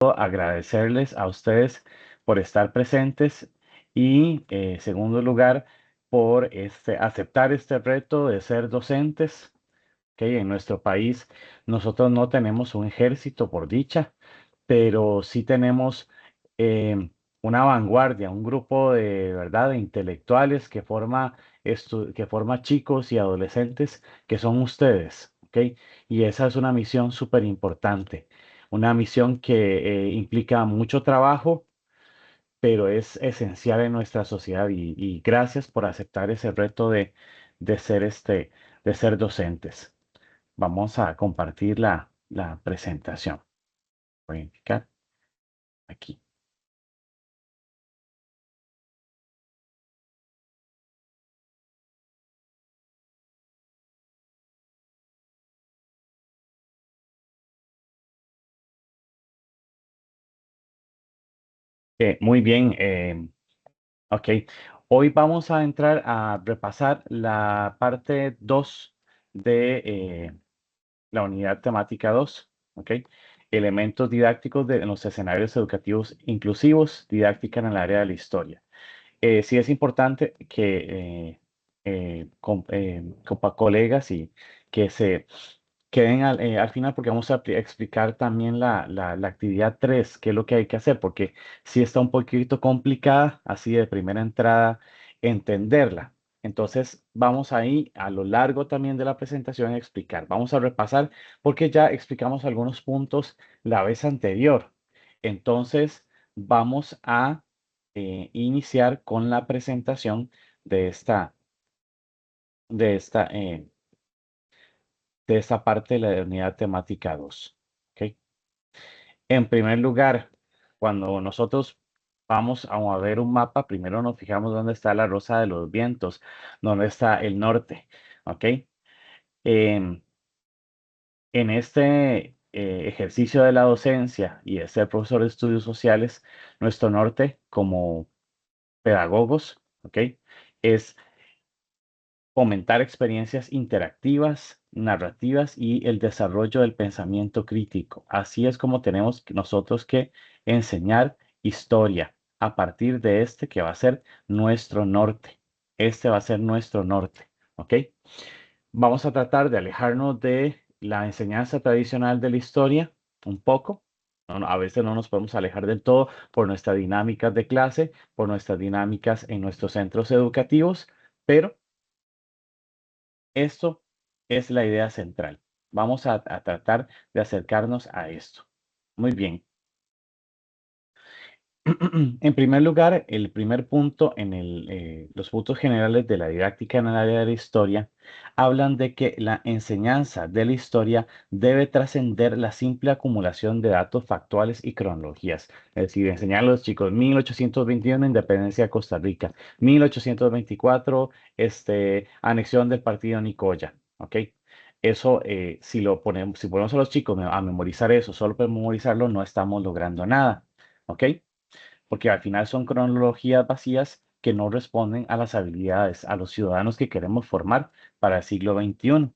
agradecerles a ustedes por estar presentes y, segundo lugar, por aceptar este reto de ser docentes. ¿Ok? En nuestro país nosotros no tenemos un ejército por dicha, pero sí tenemos una vanguardia, un grupo de verdad de intelectuales que forma chicos y adolescentes que son ustedes, ¿ok? Y esa es una misión súper importante, una misión que implica mucho trabajo, pero es esencial en nuestra sociedad y gracias por aceptar ese reto de ser de ser docentes. Vamos a compartir la presentación. Voy a indicar aquí. Muy bien. Ok. Hoy vamos a entrar a repasar la parte 2 de la unidad temática 2. Ok. Elementos didácticos en los escenarios educativos inclusivos, didáctica en el área de la historia. Sí es importante que colegas y que se queden al final porque vamos a explicar también la actividad 3, qué es lo que hay que hacer, porque sí está un poquito complicada, así de primera entrada, entenderla. Entonces, vamos ahí a lo largo también de la presentación a explicar. Vamos a repasar porque ya explicamos algunos puntos la vez anterior. Entonces, vamos a iniciar con la presentación de de esta, eh, de esta parte de la unidad temática 2. ¿Ok? En primer lugar, cuando nosotros vamos a ver un mapa, primero nos fijamos dónde está la Rosa de los Vientos, dónde está el norte. ¿Ok? Em, en este ejercicio de la docencia y de ser profesor de estudios sociales, nuestro norte como pedagogos, ¿ok? Es fomentar experiencias interactivas, narrativas y el desarrollo del pensamiento crítico. Así es como tenemos nosotros que enseñar historia a partir de este que va a ser nuestro norte. Este va a ser nuestro norte, ¿ok? Vamos a tratar de alejarnos de la enseñanza tradicional de la historia un poco. A veces no nos podemos alejar del todo por nuestras dinámicas de clase, por nuestras dinámicas en nuestros centros educativos, pero esto es la idea central. Vamos a tratar de acercarnos a esto. Muy bien. En primer lugar, el primer punto en los puntos generales de la didáctica en el área de la historia hablan de que la enseñanza de la historia debe trascender la simple acumulación de datos factuales y cronologías. Es decir, enseñar a los chicos 1821, independencia de Costa Rica, 1824, anexión del partido Nicoya. ¿Ok? Eso, si ponemos a los chicos a memorizar eso, solo por memorizarlo, no estamos logrando nada. ¿Ok? Porque al final son cronologías vacías que no responden a las habilidades, a los ciudadanos que queremos formar para el siglo XXI.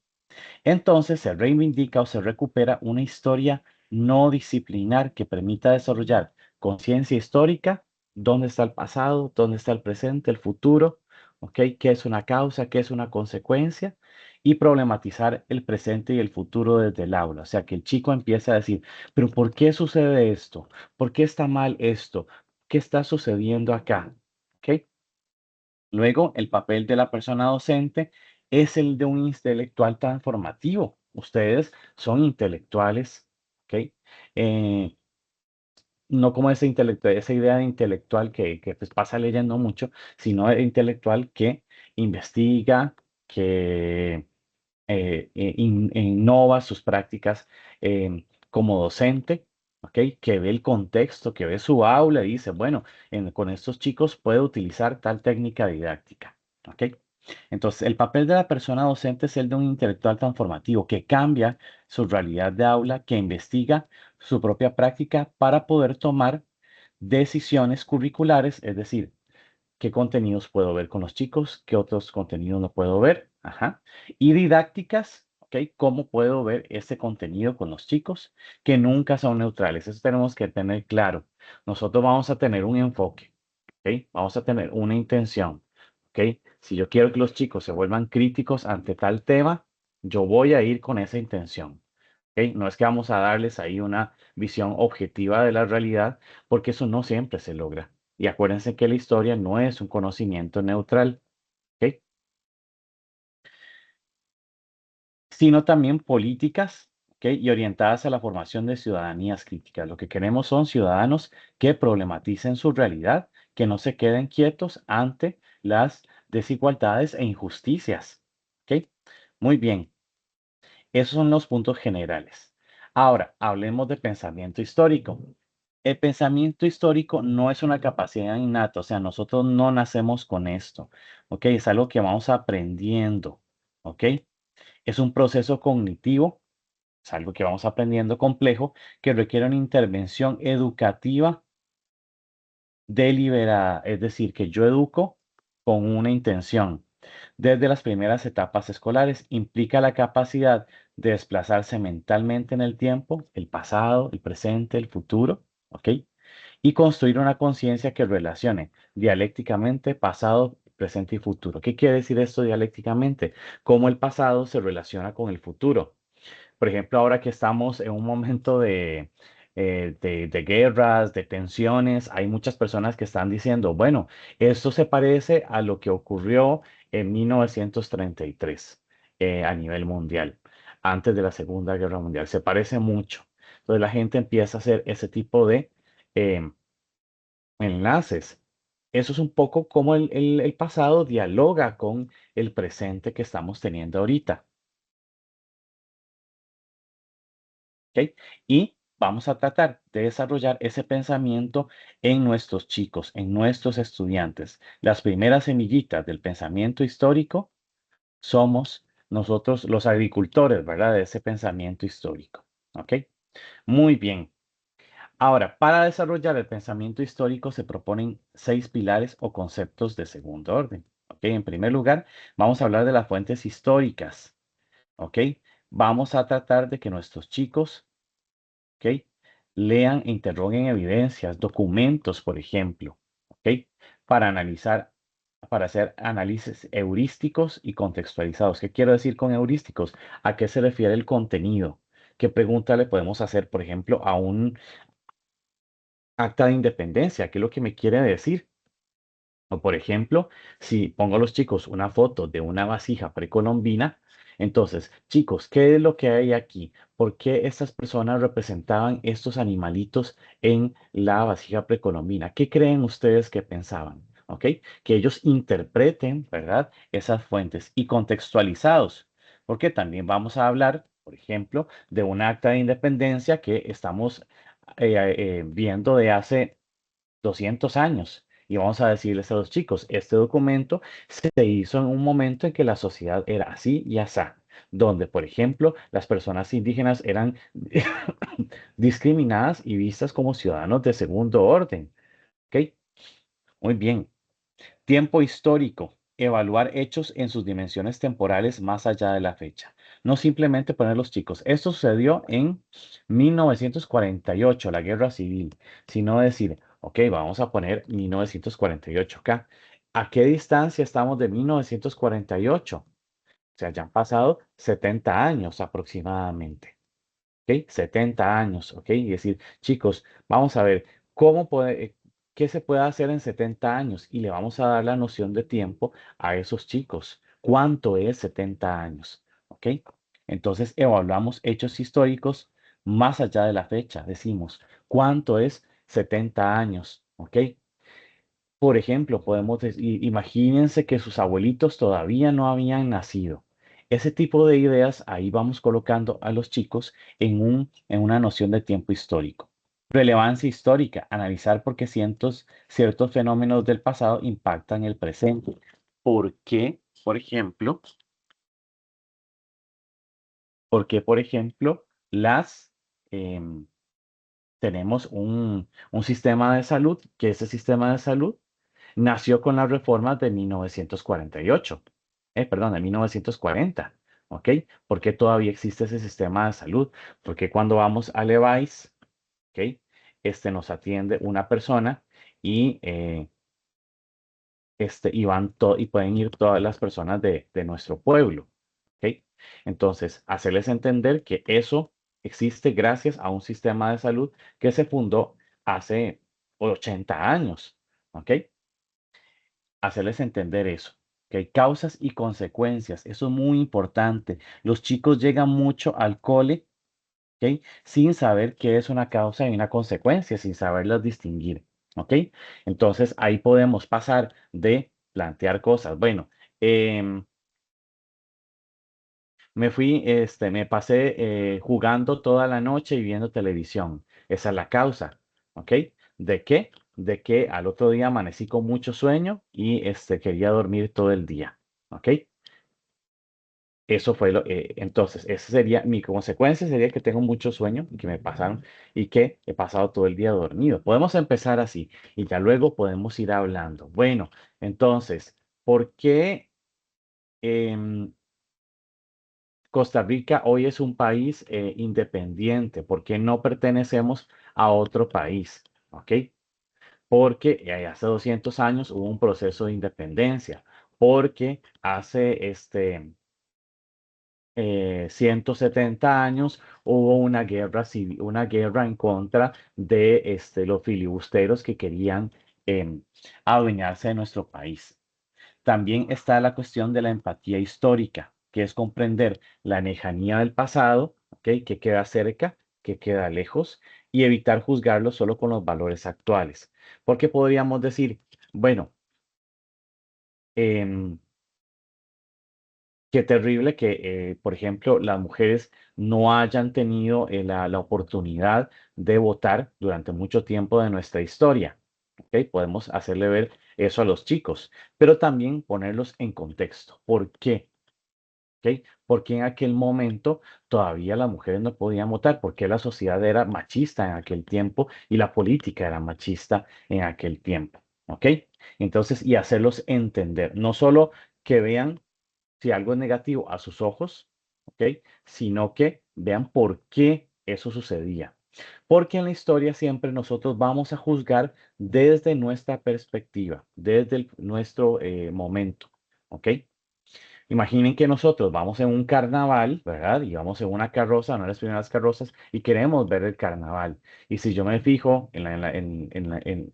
Entonces se reivindica o se recupera una historia no disciplinar que permita desarrollar conciencia histórica, dónde está el pasado, dónde está el presente, el futuro, ¿ok? ¿Qué es una causa, qué es una consecuencia? Y problematizar el presente y el futuro desde el aula. O sea, que el chico empiece a decir, pero ¿por qué sucede esto? ¿Por qué está mal esto? ¿Qué está sucediendo acá? ¿Ok? Luego, el papel de la persona docente es el de un intelectual transformativo. Ustedes son intelectuales, ¿ok? Eh, no como ese intelectual, esa idea de intelectual que pues pasa leyendo mucho, sino de intelectual que investiga, que innova sus prácticas como docente, ¿ok? Que ve el contexto, que ve su aula y dice, bueno, con estos chicos puedo utilizar tal técnica didáctica, ¿ok? Entonces, el papel de la persona docente es el de un intelectual transformativo que cambia su realidad de aula, que investiga su propia práctica para poder tomar decisiones curriculares, es decir, qué contenidos puedo ver con los chicos, qué otros contenidos no puedo ver, ajá, y didácticas ¿ok? ¿Cómo puedo ver este contenido con los chicos que nunca son neutrales? Eso tenemos que tener claro. Nosotros vamos a tener un enfoque, ¿ok? Vamos a tener una intención, ¿ok? Si yo quiero que los chicos se vuelvan críticos ante tal tema, yo voy a ir con esa intención, ¿ok? No es que vamos a darles ahí una visión objetiva de la realidad, porque eso no siempre se logra. Y acuérdense que la historia no es un conocimiento neutral, ¿ok? Sino también políticas, ¿ok? Y orientadas a la formación de ciudadanías críticas. Lo que queremos son ciudadanos que problematicen su realidad, que no se queden quietos ante las desigualdades e injusticias, ¿ok? Muy bien, esos son los puntos generales. Ahora, hablemos de pensamiento histórico. El pensamiento histórico no es una capacidad innata, o sea, nosotros no nacemos con esto, ¿ok? Es algo que vamos aprendiendo, ¿ok? Es un proceso cognitivo, es algo que vamos aprendiendo complejo, que requiere una intervención educativa deliberada, es decir, que yo educo con una intención. Desde las primeras etapas escolares implica la capacidad de desplazarse mentalmente en el tiempo, el pasado, el presente, el futuro, ¿ok? Y construir una conciencia que relacione dialécticamente pasado, presente y futuro. ¿Qué quiere decir esto dialécticamente? Cómo el pasado se relaciona con el futuro. Por ejemplo, ahora que estamos en un momento de guerras, de tensiones, hay muchas personas que están diciendo, bueno, esto se parece a lo que ocurrió en 1933 a nivel mundial, antes de la Segunda Guerra Mundial. Se parece mucho. Entonces la gente empieza a hacer ese tipo de em, enlaces. Eso es un poco como el pasado dialoga con el presente que estamos teniendo ahorita. ¿Ok? Y vamos a tratar de desarrollar ese pensamiento en nuestros chicos, en nuestros estudiantes. Las primeras semillitas del pensamiento histórico somos nosotros los agricultores, ¿verdad? De ese pensamiento histórico. ¿Ok? Muy bien. Ahora, para desarrollar el pensamiento histórico se proponen 6 pilares o conceptos de segundo orden. ¿Ok? En primer lugar, vamos a hablar de las fuentes históricas. ¿Ok? Vamos a tratar de que nuestros chicos, ¿ok? Lean e interroguen evidencias, documentos, por ejemplo, ¿ok? Para analizar, para hacer análisis heurísticos y contextualizados. ¿Qué quiero decir con heurísticos? ¿A qué se refiere el contenido? ¿Qué pregunta le podemos hacer, por ejemplo, a un acta de independencia? ¿Qué es lo que me quiere decir? O por ejemplo, si pongo a los chicos una foto de una vasija precolombina, entonces, chicos, ¿qué es lo que hay aquí? ¿Por qué estas personas representaban estos animalitos en la vasija precolombina? ¿Qué creen ustedes que pensaban? ¿Ok? Que ellos interpreten, ¿verdad? Esas fuentes y contextualizados, porque también vamos a hablar, por ejemplo, de un acta de independencia que estamos viendo de hace 200 años. Y vamos a decirles a los chicos, este documento se hizo en un momento en que la sociedad era así y asá, donde, por ejemplo, las personas indígenas eran discriminadas y vistas como ciudadanos de segundo orden. ¿Ok? Muy bien. Tiempo histórico. Evaluar hechos en sus dimensiones temporales más allá de la fecha. No simplemente poner los chicos. Esto sucedió en 1948, la guerra civil, sino decir, ok, vamos a poner 1948 acá. ¿A qué distancia estamos de 1948? O sea, ya han pasado 70 años aproximadamente. ¿Ok? 70 años, ¿ok? Y decir, chicos, vamos a ver qué se puede hacer en 70 años y le vamos a dar la noción de tiempo a esos chicos. ¿Cuánto es 70 años? ¿Ok? Entonces evaluamos hechos históricos más allá de la fecha. Decimos, ¿cuánto es 70 años? ¿Ok? Por ejemplo, imagínense que sus abuelitos todavía no habían nacido. Ese tipo de ideas ahí vamos colocando a los chicos en una noción de tiempo histórico. Relevancia histórica, analizar por qué ciertos fenómenos del pasado impactan el presente. ¿Por qué, por ejemplo, por ejemplo, em, tenemos un sistema de salud, que ese sistema de salud nació con las reformas de 1948, perdón, de 1940. ¿ok? ¿Por qué todavía existe ese sistema de salud? Porque cuando vamos a Levi's, ¿ok? Nos atiende una persona y, y pueden ir todas las personas de nuestro pueblo, ¿ok? Entonces, hacerles entender que eso existe gracias a un sistema de salud que se fundó hace 80 años, ¿ok? Hacerles entender eso, que hay causas y consecuencias. Eso es muy importante. Los chicos llegan mucho al cole, ¿ok? Sin saber qué es una causa y una consecuencia, sin saberlas distinguir, ¿ok? Entonces ahí podemos pasar de plantear cosas. Bueno, em, me pasé jugando toda la noche y viendo televisión. Esa es la causa, ¿ok? ¿De qué? De que al otro día amanecí con mucho sueño y quería dormir todo el día, ¿ok? Eso fue entonces, esa sería mi consecuencia, sería que tengo mucho sueño y que me pasaron y que he pasado todo el día dormido. Podemos empezar así y ya luego podemos ir hablando. Bueno, entonces, ¿por qué em, Costa Rica hoy es un país independiente? ¿Por qué no pertenecemos a otro país? ¿Ok? Porque hace 200 años hubo un proceso de independencia, porque hace 170 años hubo una guerra civil, una guerra en contra de los filibusteros que querían adueñarse de nuestro país. También está la cuestión de la empatía histórica, que es comprender la lejanía del pasado, ¿ok? Que queda cerca, que queda lejos, y evitar juzgarlo solo con los valores actuales. Porque podríamos decir, bueno, em, qué terrible que, por ejemplo, las mujeres no hayan tenido la oportunidad de votar durante mucho tiempo de nuestra historia. ¿Ok? Podemos hacerle ver eso a los chicos, pero también ponerlos en contexto. ¿Por qué? ¿Ok? Porque en aquel momento todavía las mujeres no podían votar, porque la sociedad era machista en aquel tiempo y la política era machista en aquel tiempo. ¿Ok? Entonces, y hacerlos entender, no solo que vean si algo es negativo a sus ojos, ¿ok? Sino que vean por qué eso sucedía. Porque en la historia siempre nosotros vamos a juzgar desde nuestra perspectiva, desde nuestro momento, ¿ok? Imaginen que nosotros vamos en un carnaval, ¿verdad? Y vamos en una carroza, una de las primeras carrozas, y queremos ver el carnaval. Y si yo me fijo en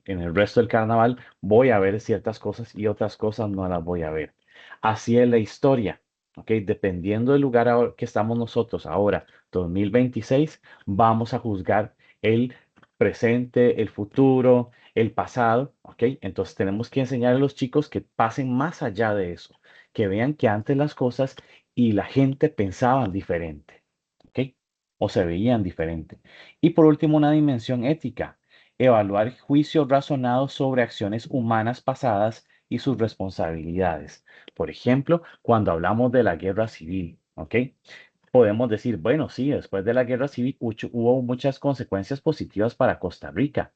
el resto del carnaval, voy a ver ciertas cosas y otras cosas no las voy a ver. Así es la historia, ¿ok? Dependiendo del lugar que estamos nosotros ahora, 2026, vamos a juzgar el presente, el futuro, el pasado, ¿ok? Entonces tenemos que enseñar a los chicos que pasen más allá de eso, que vean que antes las cosas y la gente pensaban diferente, ¿ok? O se veían diferente. Y por último, una dimensión ética, evaluar juicios razonados sobre acciones humanas pasadas y sus responsabilidades. Por ejemplo, cuando hablamos de la guerra civil, ¿ok? Podemos decir, bueno, sí, después de la guerra civil hubo muchas consecuencias positivas para Costa Rica.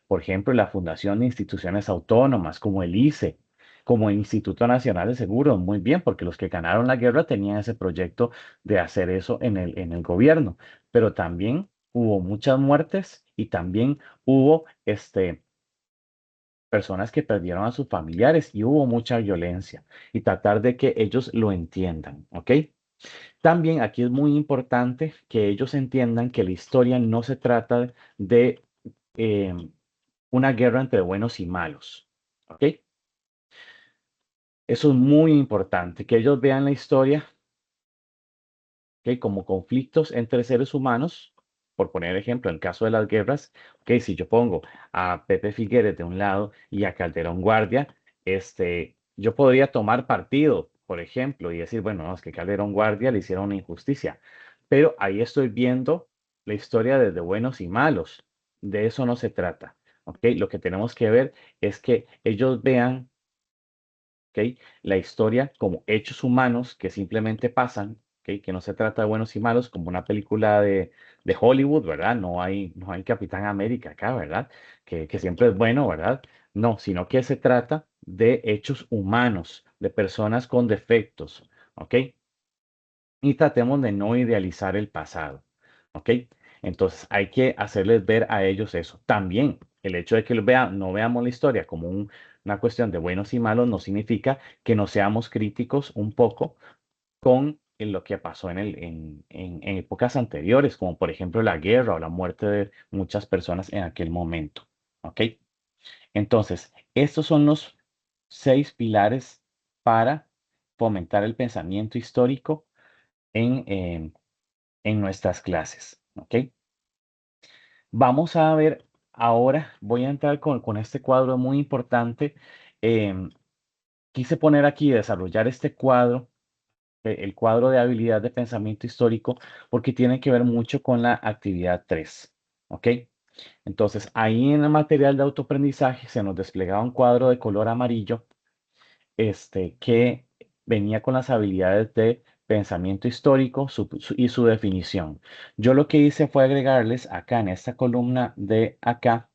Por ejemplo, la fundación de instituciones autónomas como el ICE, como el Instituto Nacional de Seguros, muy bien, porque los que ganaron la guerra tenían ese proyecto de hacer eso en el gobierno. Pero también hubo muchas muertes y también hubo personas que perdieron a sus familiares y hubo mucha violencia y tratar de que ellos lo entiendan, ¿ok? También aquí es muy importante que ellos entiendan que la historia no se trata de eh, una guerra entre buenos y malos. ¿Ok? Eso es muy importante, que ellos vean la historia, ¿ok? Como conflictos entre seres humanos. Por poner ejemplo, en el caso de las guerras, ¿ok? Si yo pongo a Pepe Figueres de un lado y a Calderón Guardia, yo podría tomar partido, por ejemplo, y decir, bueno, no, es que Calderón Guardia le hicieron una injusticia. Pero ahí estoy viendo la historia desde buenos y malos. De eso no se trata. ¿Ok? Lo que tenemos que ver es que ellos vean, ¿ok? La historia como hechos humanos que simplemente pasan, ¿ok? Que no se trata de buenos y malos como una película de Hollywood, ¿verdad? No hay Capitán América acá, ¿verdad? Que siempre es bueno, ¿verdad? No, sino que se trata de hechos humanos, de personas con defectos, ¿ok? y tratemos de no idealizar el pasado, ¿ok? Entonces hay que hacerles ver a ellos eso. También el hecho de que no veamos la historia como una cuestión de buenos y malos no significa que no seamos críticos un poco con lo que pasó en épocas anteriores, como por ejemplo la guerra o la muerte de muchas personas en aquel momento, ¿ok? Entonces, estos son los 6 pilares para fomentar el pensamiento histórico en nuestras clases, ¿ok? Vamos a ver ahora, voy a entrar con este cuadro muy importante. em, Quise poner aquí, desarrollar este cuadro, el cuadro de habilidad de pensamiento histórico, porque tiene que ver mucho con la actividad 3, ¿ok? Entonces, ahí en el material de autoaprendizaje se nos desplegaba un cuadro de color amarillo que venía con las habilidades de pensamiento histórico y su definición. Yo lo que hice fue agregarles acá en esta columna de acá,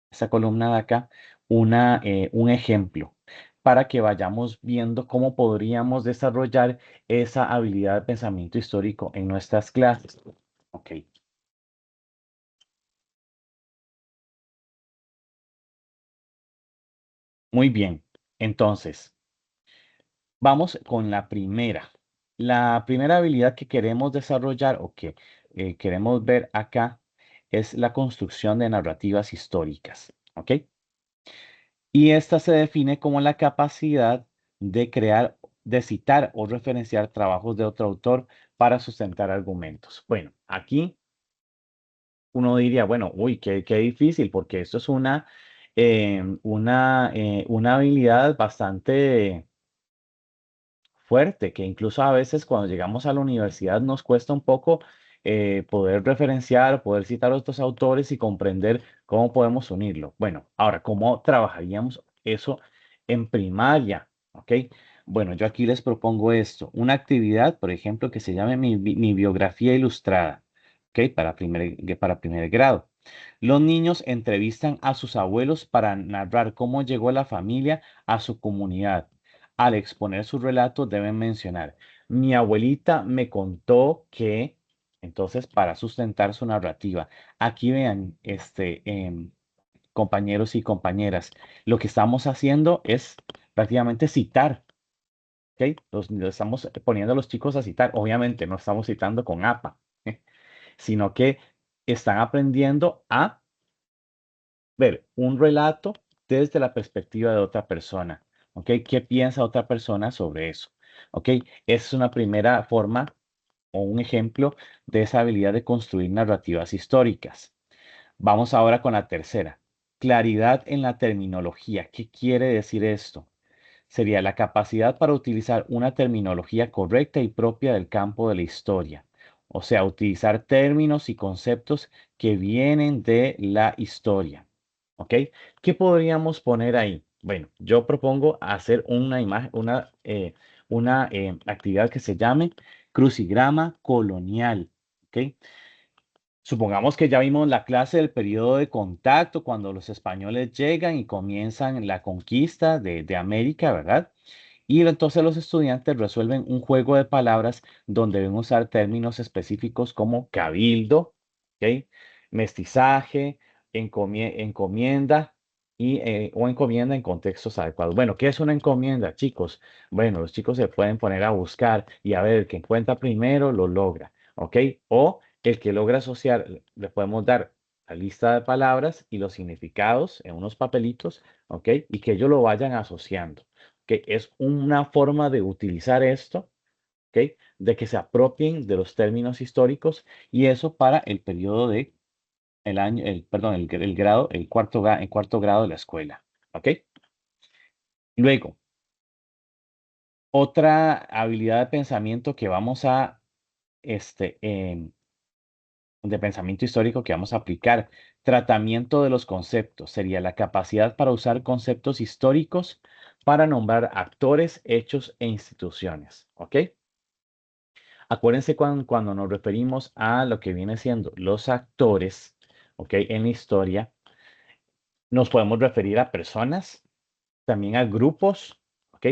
esta columna de acá, un ejemplo para que vayamos viendo cómo podríamos desarrollar esa habilidad de pensamiento histórico en nuestras clases. Ok, muy bien. Entonces, vamos con la primera. La primera habilidad que queremos desarrollar o que queremos ver acá es la construcción de narrativas históricas. ¿Ok? Y esta se define como la capacidad de crear, de citar o referenciar trabajos de otro autor para sustentar argumentos. Bueno, aquí uno diría, bueno, uy, qué difícil, porque esto es una habilidad bastante fuerte, que incluso a veces cuando llegamos a la universidad nos cuesta un poco poder referenciar, poder citar a otros autores y comprender cómo podemos unirlo. Bueno, ahora, ¿cómo trabajaríamos eso en primaria? ¿Ok? Bueno, yo aquí les propongo esto, una actividad, por ejemplo, que se llame mi biografía ilustrada, ¿ok? Para primer grado. Los niños entrevistan a sus abuelos para narrar cómo llegó la familia a su comunidad. Al exponer su relato deben mencionar, mi abuelita me contó que, entonces, para sustentar su narrativa, aquí vean, compañeros y compañeras, lo que estamos haciendo es prácticamente citar, ¿ok? Los estamos poniendo a los chicos a citar. Obviamente no estamos citando con APA, sino que están aprendiendo a ver un relato desde la perspectiva de otra persona. ¿Ok? ¿Qué piensa otra persona sobre eso? ¿Ok? Es una primera forma o un ejemplo de esa habilidad de construir narrativas históricas. Vamos ahora con la tercera. Claridad en la terminología. ¿Qué quiere decir esto? Sería la capacidad para utilizar una terminología correcta y propia del campo de la historia. O sea, utilizar términos y conceptos que vienen de la historia. ¿Ok? ¿Qué podríamos poner ahí? Bueno, yo propongo hacer una imagen, una actividad que se llame crucigrama colonial. ¿Ok? Supongamos que ya vimos la clase del periodo de contacto cuando los españoles llegan y comienzan la conquista de América, ¿verdad? Y entonces los estudiantes resuelven un juego de palabras donde deben usar términos específicos como cabildo, ¿ok? Mestizaje, encomienda o encomienda en contextos adecuados. Bueno, ¿qué es una encomienda, chicos? Bueno, los chicos se pueden poner a buscar y a ver, el que encuentra primero lo logra, ¿ok? O el que logra asociar, le podemos dar la lista de palabras y los significados en unos papelitos, ¿ok? Y que ellos lo vayan asociando, que es una forma de utilizar esto, ¿ok? De que se apropien de los términos históricos y eso para el periodo de el año, perdón, el grado, el cuarto grado de la escuela, ¿ok? Luego, otra habilidad de pensamiento que vamos a, de pensamiento histórico que vamos a aplicar, tratamiento de los conceptos, sería la capacidad para usar conceptos históricos para nombrar actores, hechos e instituciones, ¿ok? Acuérdense cuando nos referimos a lo que viene siendo los actores, ¿ok? En la historia, nos podemos referir a personas, también a grupos, ¿ok?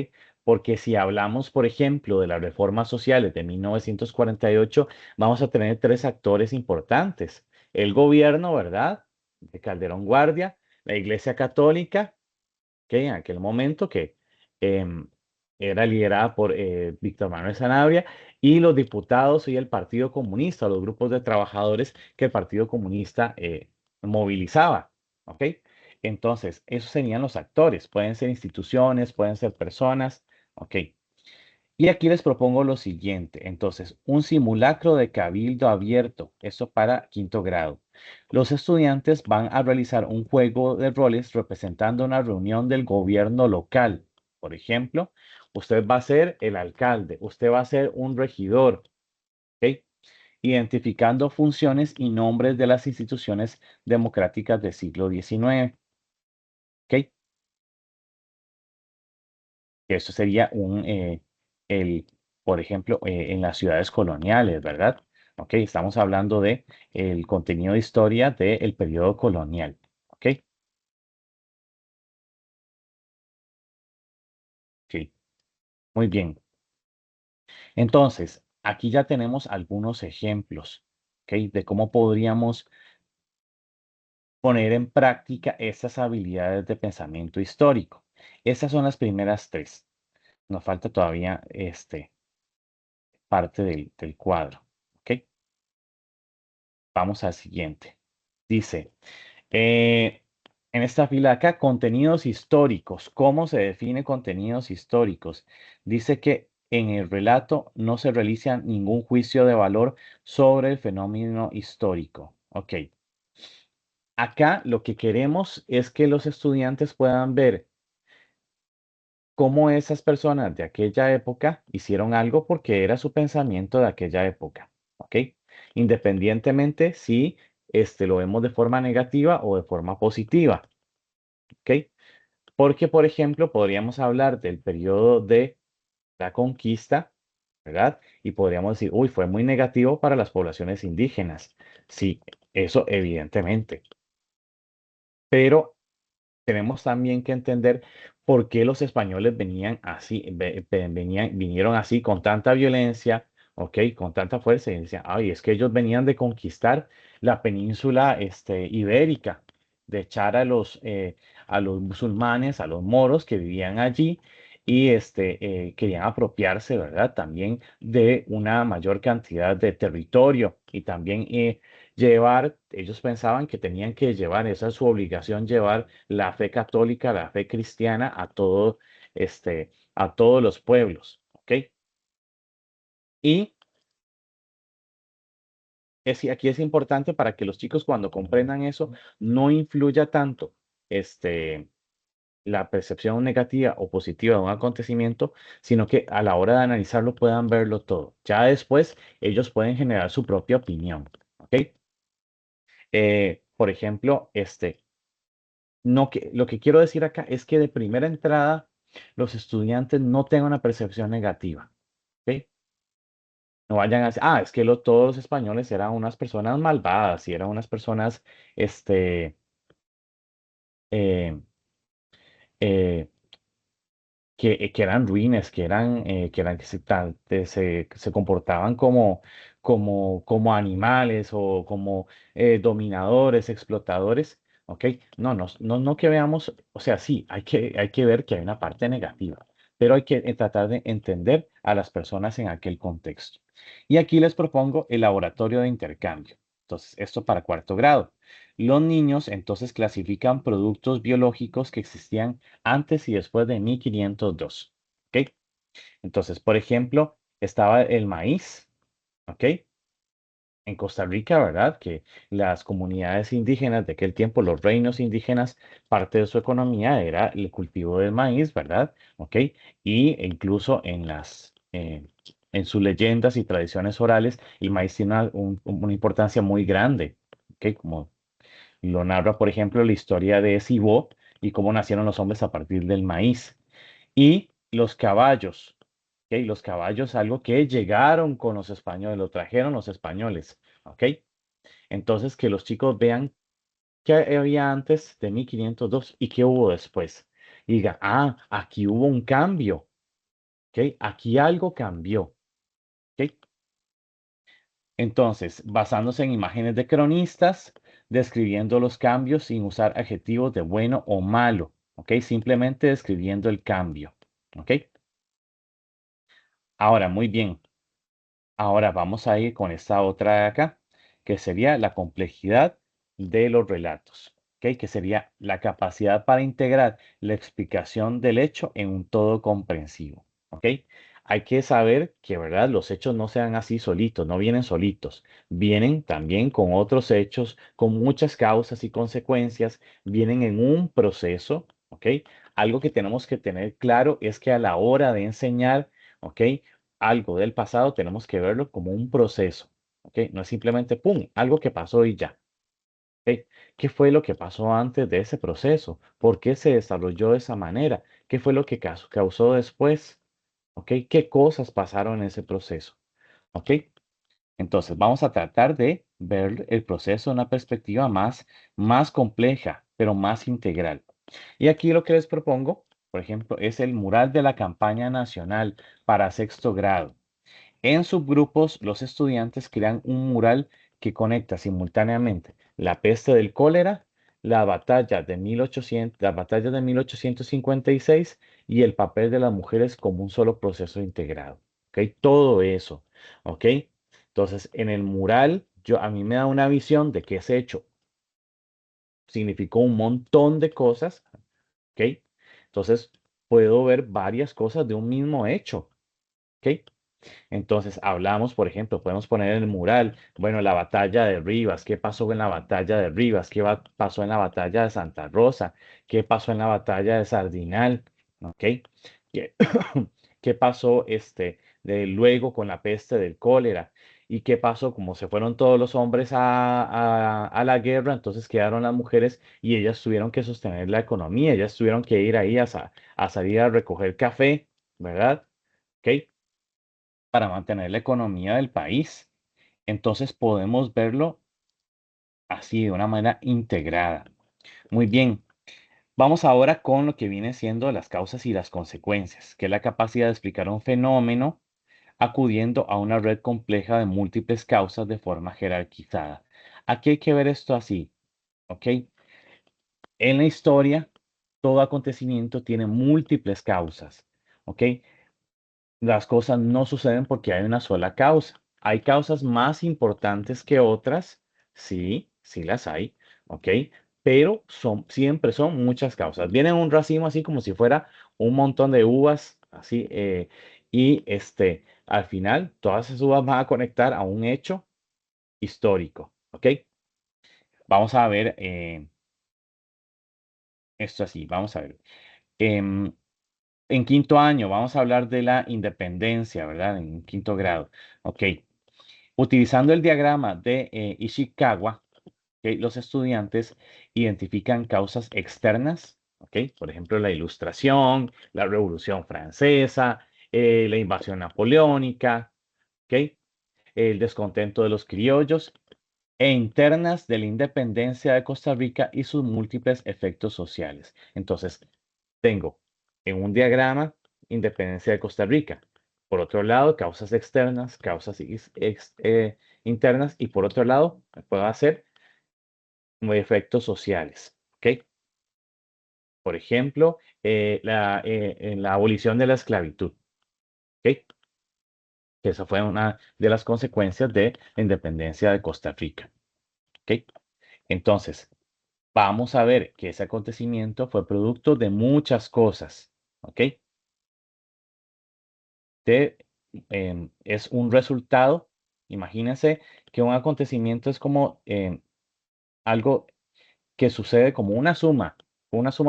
Porque si hablamos, por ejemplo, de las reformas sociales de 1948, vamos a tener tres actores importantes. El gobierno, ¿verdad? De Calderón Guardia, la Iglesia Católica, que en aquel momento que em, era liderada por Víctor Manuel Sanabria, y los diputados y el Partido Comunista, los grupos de trabajadores que el Partido Comunista movilizaba. ¿Ok? Entonces, esos serían los actores. Pueden ser instituciones, pueden ser personas. ¿Ok? Y aquí les propongo lo siguiente. Entonces, un simulacro de cabildo abierto, eso para quinto grado. Los estudiantes van a realizar un juego de roles representando una reunión del gobierno local. Por ejemplo, usted va a ser el alcalde, usted va a ser un regidor, ¿ok? Identificando funciones y nombres de las instituciones democráticas del siglo XIX. ¿Ok? Eso sería el, por ejemplo, en las ciudades coloniales, ¿verdad? Ok, estamos hablando de el contenido de historia del periodo colonial. Ok, sí, muy bien. Entonces, aquí ya tenemos algunos ejemplos, ¿ok? De cómo podríamos poner en práctica estas habilidades de pensamiento histórico. Estas son las primeras tres. Nos falta todavía parte del cuadro. ¿Ok? Vamos al siguiente. Dice, Eh, en esta fila acá, contenidos históricos. ¿Cómo se define contenidos históricos? Dice que en el relato no se realiza ningún juicio de valor sobre el fenómeno histórico. Ok. Acá lo que queremos es que los estudiantes puedan ver cómo esas personas de aquella época hicieron algo porque era su pensamiento de aquella época. Ok. Independientemente si lo vemos de forma negativa o de forma positiva. ¿Ok? Porque, por ejemplo, podríamos hablar del periodo de la conquista, ¿verdad? Y podríamos decir, uy, fue muy negativo para las poblaciones indígenas. Sí, eso evidentemente. Pero tenemos también que entender por qué los españoles venían así, vinieron así con tanta violencia, ¿ok? Con tanta fuerza. Y decían, ay, es que ellos venían de conquistar la península ibérica, de echar a los musulmanes, a los moros que vivían allí y querían apropiarse, ¿verdad? También de una mayor cantidad de territorio y también ellos pensaban que tenían que llevar, esa es su obligación, llevar la fe católica, la fe cristiana a todos los pueblos, ¿ok? Y aquí es importante para que los chicos cuando comprendan eso no influya tanto este, la percepción negativa o positiva de un acontecimiento, sino que a la hora de analizarlo puedan verlo todo. Ya después ellos pueden generar su propia opinión, ¿ok? Por ejemplo, no lo que quiero decir acá es que de primera entrada los estudiantes no tengan una percepción negativa, ¿ok? No vayan a decir, es que todos los españoles eran unas personas malvadas y eran unas personas, este, eh, eh, que eran ruines, que se comportaban como animales o como dominadores, explotadores, ¿ok? No, no, no, no que veamos, o sea, sí, hay que ver que hay una parte negativa, pero hay que tratar de entender a las personas en aquel contexto. Y aquí les propongo el laboratorio de intercambio. Entonces, esto para cuarto grado. Los niños entonces clasifican productos biológicos que existían antes y después de 1502. ¿Ok? Entonces, por ejemplo, estaba el maíz. ¿Ok? En Costa Rica, ¿verdad? Que las comunidades indígenas de aquel tiempo, los reinos indígenas, parte de su economía era el cultivo del maíz, ¿verdad? ¿Ok? Y incluso en sus leyendas y tradiciones orales, el maíz tiene una importancia muy grande. ¿Ok? Como lo narra, por ejemplo, la historia de Cibó y cómo nacieron los hombres a partir del maíz. Y los caballos, ¿ok? Los caballos, algo que llegaron con los españoles, lo trajeron los españoles, ¿ok? Entonces, que los chicos vean qué había antes de 1502 y qué hubo después. Y diga, aquí hubo un cambio, ¿ok? Aquí algo cambió, ¿ok? Entonces, basándose en imágenes de cronistas, describiendo los cambios sin usar adjetivos de bueno o malo, ¿ok? Simplemente describiendo el cambio, ¿ok? Ahora, muy bien. Ahora vamos a ir con esta otra de acá, que sería la complejidad de los relatos, ¿ok? Que sería la capacidad para integrar la explicación del hecho en un todo comprensivo, ¿ok? Hay que saber que, ¿verdad? Los hechos no sean así solitos, no vienen solitos, vienen también con otros hechos, con muchas causas y consecuencias, vienen en un proceso, ¿ok? Algo que tenemos que tener claro es que a la hora de enseñar, ¿ok? Algo del pasado tenemos que verlo como un proceso, ¿ok? No es simplemente, ¡pum!, algo que pasó y ya, ¿ok? ¿Qué fue lo que pasó antes de ese proceso? ¿Por qué se desarrolló de esa manera? ¿Qué fue lo que causó después? ¿Ok? ¿Qué cosas pasaron en ese proceso? ¿Ok? Entonces, vamos a tratar de ver el proceso de una perspectiva más compleja, pero más integral. Y aquí lo que les propongo, por ejemplo, es el mural de la campaña nacional para sexto grado. En subgrupos, los estudiantes crean un mural que conecta simultáneamente la peste del cólera, la batalla de 1856 y el papel de las mujeres como un solo proceso integrado. ¿Ok? Todo eso. ¿Ok? Entonces, en el mural, a mí me da una visión de que ese hecho significó un montón de cosas. ¿Ok? Entonces, puedo ver varias cosas de un mismo hecho. ¿Ok? Entonces, hablamos, por ejemplo, podemos poner en el mural, bueno, la batalla de Rivas, ¿qué pasó en la batalla de Rivas? ¿Qué pasó en la batalla de Santa Rosa? ¿Qué pasó en la batalla de Sardinal? ¿Ok? ¿Qué, qué pasó luego con la peste del cólera? ¿Y qué pasó? Como se fueron todos los hombres a la guerra, entonces quedaron las mujeres y ellas tuvieron que sostener la economía, ellas tuvieron que ir ahí a salir a recoger café, ¿verdad? ¿Ok? Para mantener la economía del país. Entonces podemos verlo así, de una manera integrada. Muy bien, vamos ahora con lo que viene siendo las causas y las consecuencias, que es la capacidad de explicar un fenómeno acudiendo a una red compleja de múltiples causas de forma jerarquizada. Aquí hay que ver esto así, ¿ok? En la historia, todo acontecimiento tiene múltiples causas, ¿ok? Las cosas no suceden porque hay una sola causa. Hay causas más importantes que otras, sí, sí las hay, ¿ok? Pero siempre son muchas causas. Viene un racimo así como si fuera un montón de uvas, así, y al final todas esas uvas van a conectar a un hecho histórico, ¿ok? Vamos a ver esto así, vamos a ver. Em, en quinto año vamos a hablar de la independencia, ¿verdad? En quinto grado, ¿ok? Utilizando el diagrama de Ishikawa, ¿ok? Los estudiantes identifican causas externas, ¿ok? Por ejemplo, la Ilustración, la Revolución Francesa, la invasión napoleónica, ¿ok? El descontento de los criollos e internas de la independencia de Costa Rica y sus múltiples efectos sociales. Entonces, tengo en un diagrama independencia de Costa Rica. Por otro lado, causas externas, causas internas y por otro lado, puedo hacer efectos sociales. ¿Ok? Por ejemplo, en la abolición de la esclavitud. ¿Ok? Que esa fue una de las consecuencias de la independencia de Costa Rica. ¿Ok? Entonces, vamos a ver que ese acontecimiento fue producto de muchas cosas. ¿Ok? Es un resultado. Imagínense que un acontecimiento es como algo que sucede como una suma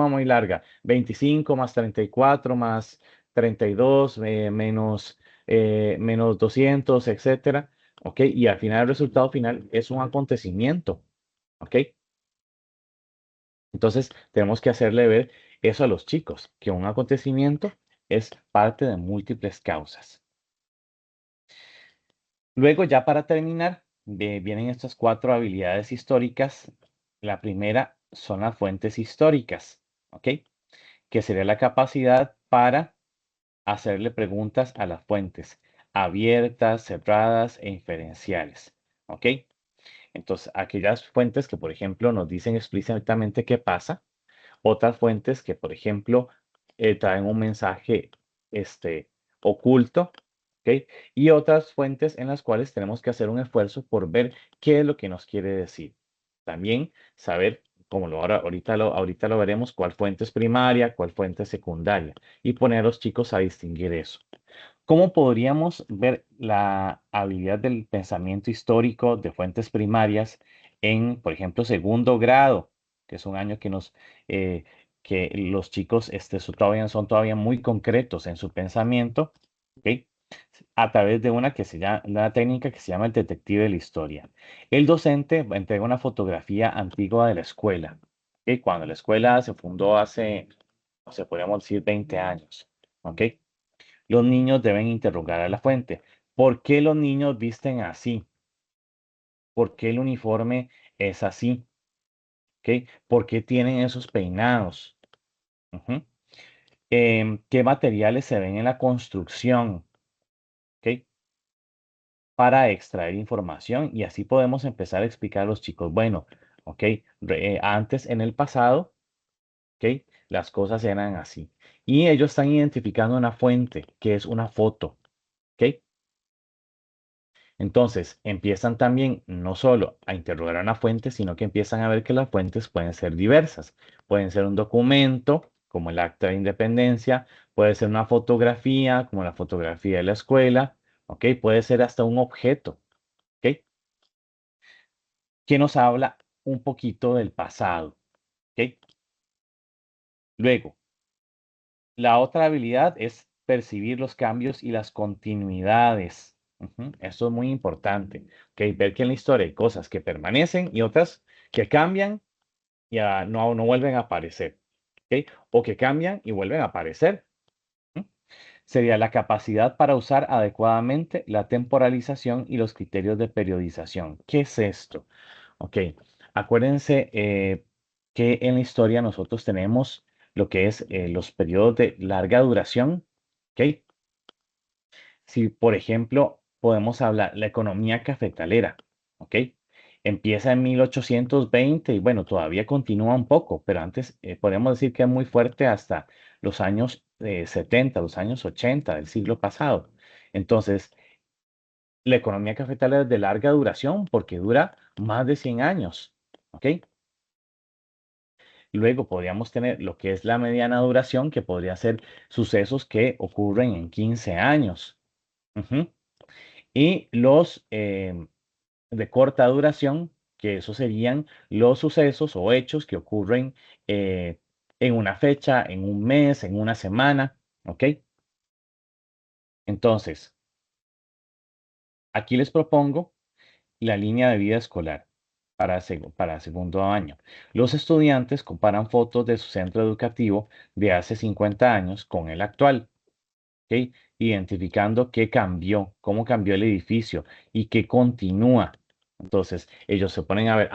muy larga. 25 más 34 más 32 menos 200, etcétera. ¿Ok? Y al final el resultado final es un acontecimiento. ¿Ok? Entonces tenemos que hacerle ver eso a los chicos, que un acontecimiento es parte de múltiples causas. Luego, ya para terminar, vienen estas cuatro habilidades históricas. La primera son las fuentes históricas, ¿ok? Que sería la capacidad para hacerle preguntas a las fuentes, abiertas, cerradas e inferenciales. ¿Ok? Entonces, aquellas fuentes que, por ejemplo, nos dicen explícitamente qué pasa, otras fuentes que, por ejemplo, traen un mensaje oculto, ¿ok? Y otras fuentes en las cuales tenemos que hacer un esfuerzo por ver qué es lo que nos quiere decir. También saber, como ahorita lo veremos, cuál fuente es primaria, cuál fuente es secundaria, y poner a los chicos a distinguir eso. ¿Cómo podríamos ver la habilidad del pensamiento histórico de fuentes primarias en, por ejemplo, segundo grado, que es un año eh, que los chicos son todavía muy concretos en su pensamiento, ¿ok? A través de una técnica que se llama el detective de la historia. El docente entrega una fotografía antigua de la escuela, ¿ok? Cuando la escuela se fundó hace, no sé, podríamos decir 20 años, ¿ok? Los niños deben interrogar a la fuente. ¿Por qué los niños visten así? ¿Por qué el uniforme es así? ¿Ok? ¿Por qué tienen esos peinados? Ujú. ¿Qué materiales se ven en la construcción? ¿Ok? Para extraer información y así podemos empezar a explicar a los chicos, bueno, ¿ok? Antes en el pasado, ¿ok? Las cosas eran así. Y ellos están identificando una fuente, que es una foto, ¿ok? Entonces, empiezan también no solo a interrogar a una fuente, sino que empiezan a ver que las fuentes pueden ser diversas. Pueden ser un documento, como el Acta de Independencia, puede ser una fotografía, como la fotografía de la escuela, ¿ok? Puede ser hasta un objeto, ¿ok? Que nos habla un poquito del pasado, ¿ok? Luego, la otra habilidad es percibir los cambios y las continuidades. Ujú, esto es muy importante. ¿Ok? Ver que en la historia hay cosas que permanecen y otras que cambian y no vuelven a aparecer. ¿Ok? O que cambian y vuelven a aparecer. ¿Mm? Sería la capacidad para usar adecuadamente la temporalización y los criterios de periodización. ¿Qué es esto? Ok, acuérdense que en la historia nosotros tenemos lo que es los periodos de larga duración. Ok, si por ejemplo podemos hablar la economía cafetalera. Ok, empieza en 1820 y bueno, todavía continúa un poco, pero antes podemos decir que es muy fuerte hasta los años 70, los años 80 del siglo pasado. Entonces, la economía cafetalera es de larga duración porque dura más de 100 años. ¿Ok? Luego podríamos tener lo que es la mediana duración, que podría ser sucesos que ocurren en 15 años. Ujú. Y los de corta duración, que esos serían los sucesos o hechos que ocurren eh, en una fecha, en un mes, en una semana. ¿Ok? Entonces, aquí les propongo la línea de vida escolar para segundo año. Los estudiantes comparan fotos de su centro educativo de hace 50 años con el actual, ¿ok? Identificando qué cambió, cómo cambió el edificio y qué continúa. Entonces, ellos se ponen a ver,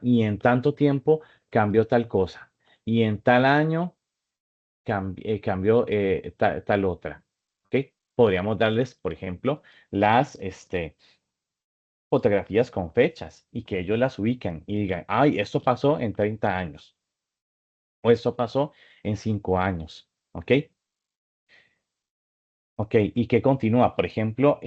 y en tanto tiempo cambió tal cosa, y en tal año cambió tal otra, ¿ok? Podríamos darles, por ejemplo, las, fotografías con fechas y que ellos las ubiquen y digan, ay, esto pasó en 30 años o esto pasó en 5 años, ¿ok? Ok, y que continúa, por ejemplo,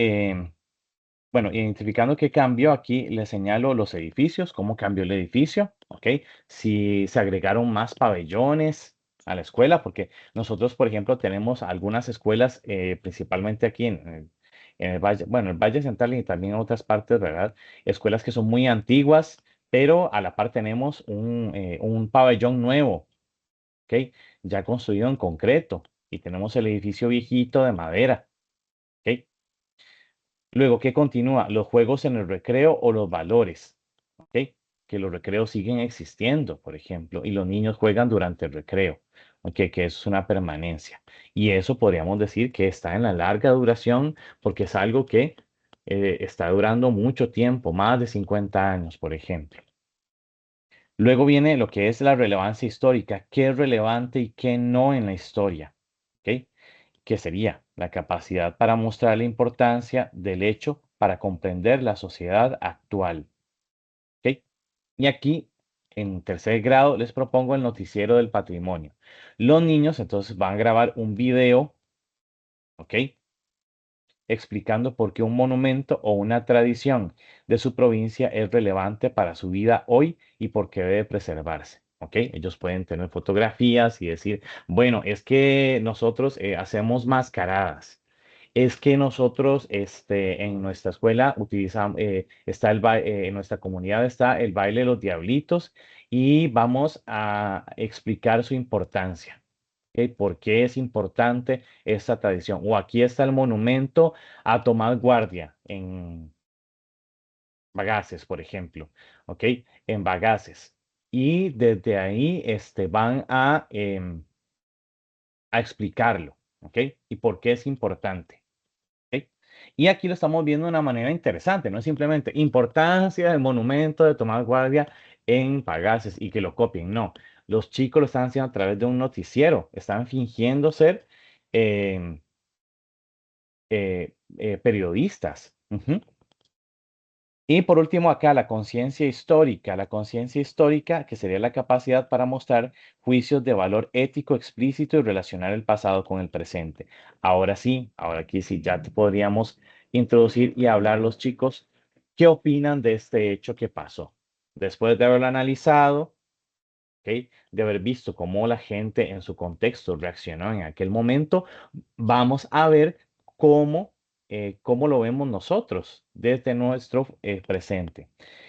bueno, identificando qué cambió, aquí les señalo los edificios, cómo cambió el edificio, ¿ok? Si se agregaron más pabellones a la escuela, porque nosotros, por ejemplo, tenemos algunas escuelas, principalmente aquí en el Valle, bueno, el Valle Central y también en otras partes, ¿verdad? Escuelas que son muy antiguas, pero a la par tenemos un pabellón nuevo, ¿ok? Ya construido en concreto y tenemos el edificio viejito de madera, ¿ok? Luego, ¿qué continúa? Los juegos en el recreo o los valores, ¿ok? Que los recreos siguen existiendo, por ejemplo, y los niños juegan durante el recreo, ¿ok? Que eso es una permanencia. Y eso podríamos decir que está en la larga duración porque es algo que está durando mucho tiempo, más de 50 años, por ejemplo. Luego viene lo que es la relevancia histórica, qué es relevante y qué no en la historia, ¿ok? ¿Qué sería? la capacidad para mostrar la importancia del hecho para comprender la sociedad actual. ¿Ok? Y aquí, en tercer grado, les propongo el noticiero del patrimonio. Los niños entonces van a grabar un video, ¿ok? Explicando por qué un monumento o una tradición de su provincia es relevante para su vida hoy y por qué debe preservarse. ¿Ok? Ellos pueden tener fotografías y decir, bueno, es que nosotros hacemos mascaradas. Es que nosotros, en nuestra escuela utilizamos, en nuestra comunidad está el baile de los diablitos y vamos a explicar su importancia. ¿Ok? ¿Por qué es importante esta tradición? O aquí está el monumento a Tomás Guardia en Bagaces, por ejemplo. ¿Ok? En Bagaces. Y desde ahí van a explicarlo. ¿Ok? Y por qué es importante. ¿Ok? Y aquí lo estamos viendo de una manera interesante, no es simplemente importancia del monumento de Tomás Guardia en Pagases y que lo copien, no. Los chicos lo están haciendo a través de un noticiero, están fingiendo ser em, periodistas. Ujú. Y por último, acá la conciencia histórica. La conciencia histórica, que sería la capacidad para mostrar juicios de valor ético explícito y relacionar el pasado con el presente. Ahora sí, ahora aquí sí ya te podríamos introducir y hablar los chicos qué opinan de este hecho que pasó. Después de haberlo analizado, ¿ok? De haber visto cómo la gente en su contexto reaccionó en aquel momento, vamos a ver cómo lo vemos nosotros desde nuestro presente.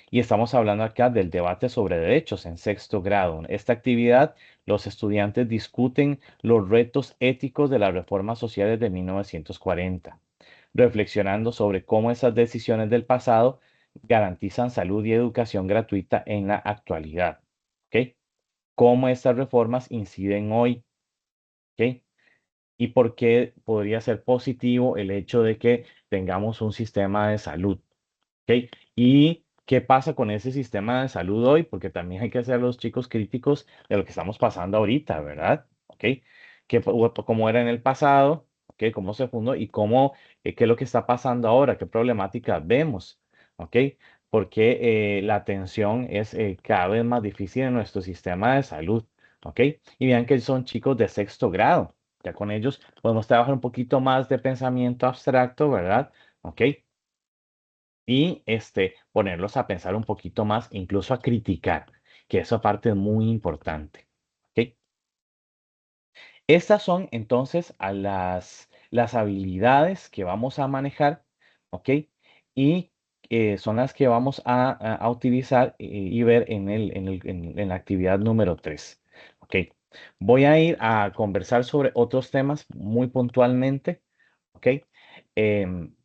Y estamos hablando acá del debate sobre derechos en sexto grado. Esta actividad, los estudiantes discuten los retos éticos de las reformas sociales de 1940, reflexionando sobre cómo esas decisiones del pasado garantizan salud y educación gratuita en la actualidad. ¿Ok? Cómo estas reformas inciden hoy, ¿ok? Y por qué podría ser positivo el hecho de que tengamos un sistema de salud, ¿ok? Y qué pasa con ese sistema de salud hoy, porque también hay que ser los chicos críticos de lo que estamos pasando ahorita, ¿verdad? ¿Ok? Cómo era en el pasado, ¿ok? Cómo se fundó y qué es lo que está pasando ahora, qué problemáticas vemos, ¿ok? Porque la atención es cada vez más difícil en nuestro sistema de salud, ¿ok? Y vean que son chicos de sexto grado. Ya con ellos podemos trabajar un poquito más de pensamiento abstracto, ¿verdad? ¿Ok? Y ponerlos a pensar un poquito más, incluso a criticar, que esa parte es muy importante. ¿Ok? Estas son entonces las habilidades que vamos a manejar, ¿ok? Y son las que vamos a utilizar y ver en la actividad número 3. ¿Ok? Voy a ir a conversar sobre otros temas muy puntualmente, ¿ok? Em,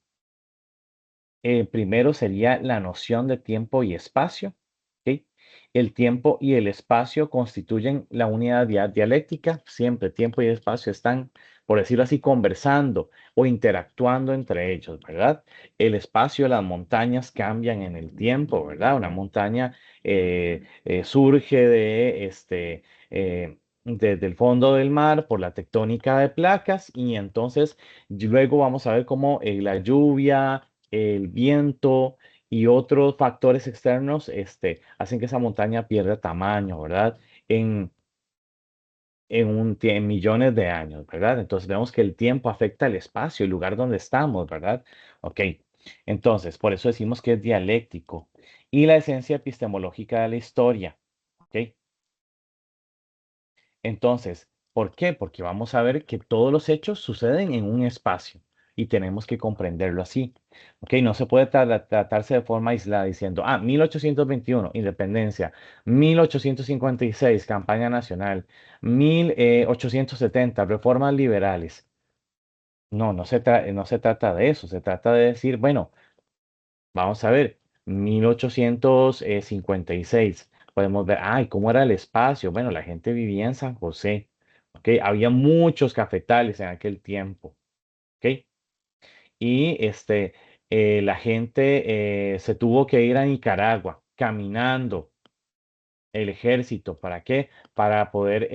primero sería la noción de tiempo y espacio. ¿Ok? El tiempo y el espacio constituyen la unidad dialéctica. Siempre tiempo y espacio están, por decirlo así, conversando o interactuando entre ellos, ¿verdad? El espacio, las montañas cambian en el tiempo, ¿verdad? Una montaña surge desde el fondo del mar por la tectónica de placas y entonces luego vamos a ver cómo la lluvia, el viento y otros factores externos hacen que esa montaña pierda tamaño, ¿verdad? En, en millones de años, ¿verdad? Entonces vemos que el tiempo afecta el espacio, el lugar donde estamos, ¿verdad? Ok. Entonces, por eso decimos que es dialéctico. Y la esencia epistemológica de la historia, ¿ok? Entonces, ¿por qué? Porque vamos a ver que todos los hechos suceden en un espacio y tenemos que comprenderlo así. ¿Ok? No se puede tratarse de forma aislada diciendo, 1821, independencia, 1856, campaña nacional, 1870, reformas liberales. No, no se trata de eso, se trata de decir, bueno, vamos a ver, 1856. Podemos ver, ay, ¿cómo era el espacio? Bueno, la gente vivía en San José, ¿ok? Había muchos cafetales en aquel tiempo, ¿ok? Y la gente se tuvo que ir a Nicaragua caminando, el ejército, ¿para qué? Para poder,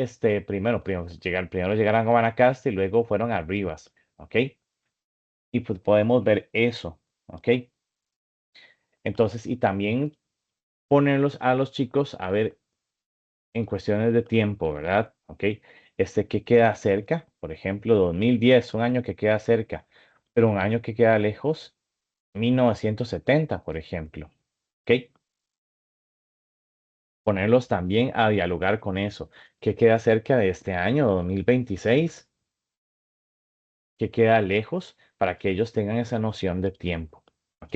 primero llegar a Guanacaste y luego fueron a Rivas. ¿ok? Y pues podemos ver eso, ¿ok? Entonces, y también ponerlos a los chicos a ver en cuestiones de tiempo, ¿verdad? ¿Ok? ¿Qué queda cerca? Por ejemplo, 2010, un año que queda cerca, pero un año que queda lejos, 1970, por ejemplo, ¿ok? Ponerlos también a dialogar con eso. ¿Qué queda cerca de este año, 2026? ¿Qué queda lejos? Para que ellos tengan esa noción de tiempo, ¿ok?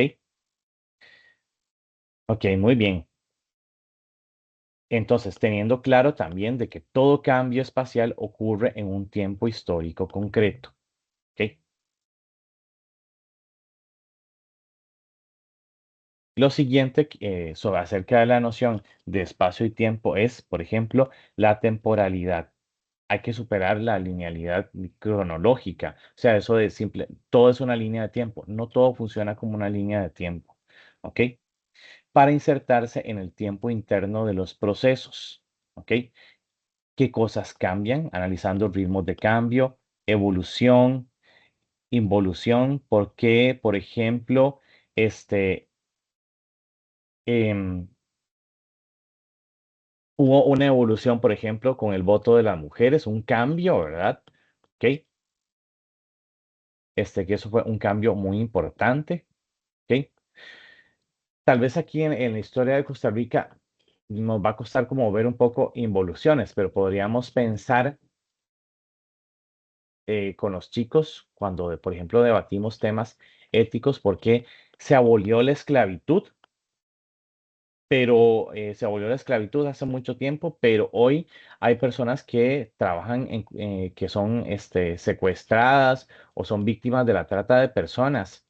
Ok, muy bien. Entonces, teniendo claro también de que todo cambio espacial ocurre en un tiempo histórico concreto, ¿ok? Lo siguiente sobre acerca de la noción de espacio y tiempo es, por ejemplo, la temporalidad. Hay que superar la linealidad cronológica. O sea, eso de simple, todo es una línea de tiempo. No todo funciona como una línea de tiempo. ¿Ok? Para insertarse en el tiempo interno de los procesos. ¿Ok? ¿Qué cosas cambian? Analizando ritmos de cambio, evolución, involución. ¿Por qué, por ejemplo, este, em, hubo una evolución, por ejemplo, con el voto de las mujeres, un cambio, ¿verdad? ¿Ok? Que eso fue un cambio muy importante, ¿ok? Tal vez aquí en la historia de Costa Rica nos va a costar como ver un poco involuciones, pero podríamos pensar con los chicos cuando, por ejemplo, debatimos temas éticos, por qué se abolió la esclavitud, pero se abolió la esclavitud hace mucho tiempo, pero hoy hay personas que trabajan que son secuestradas o son víctimas de la trata de personas,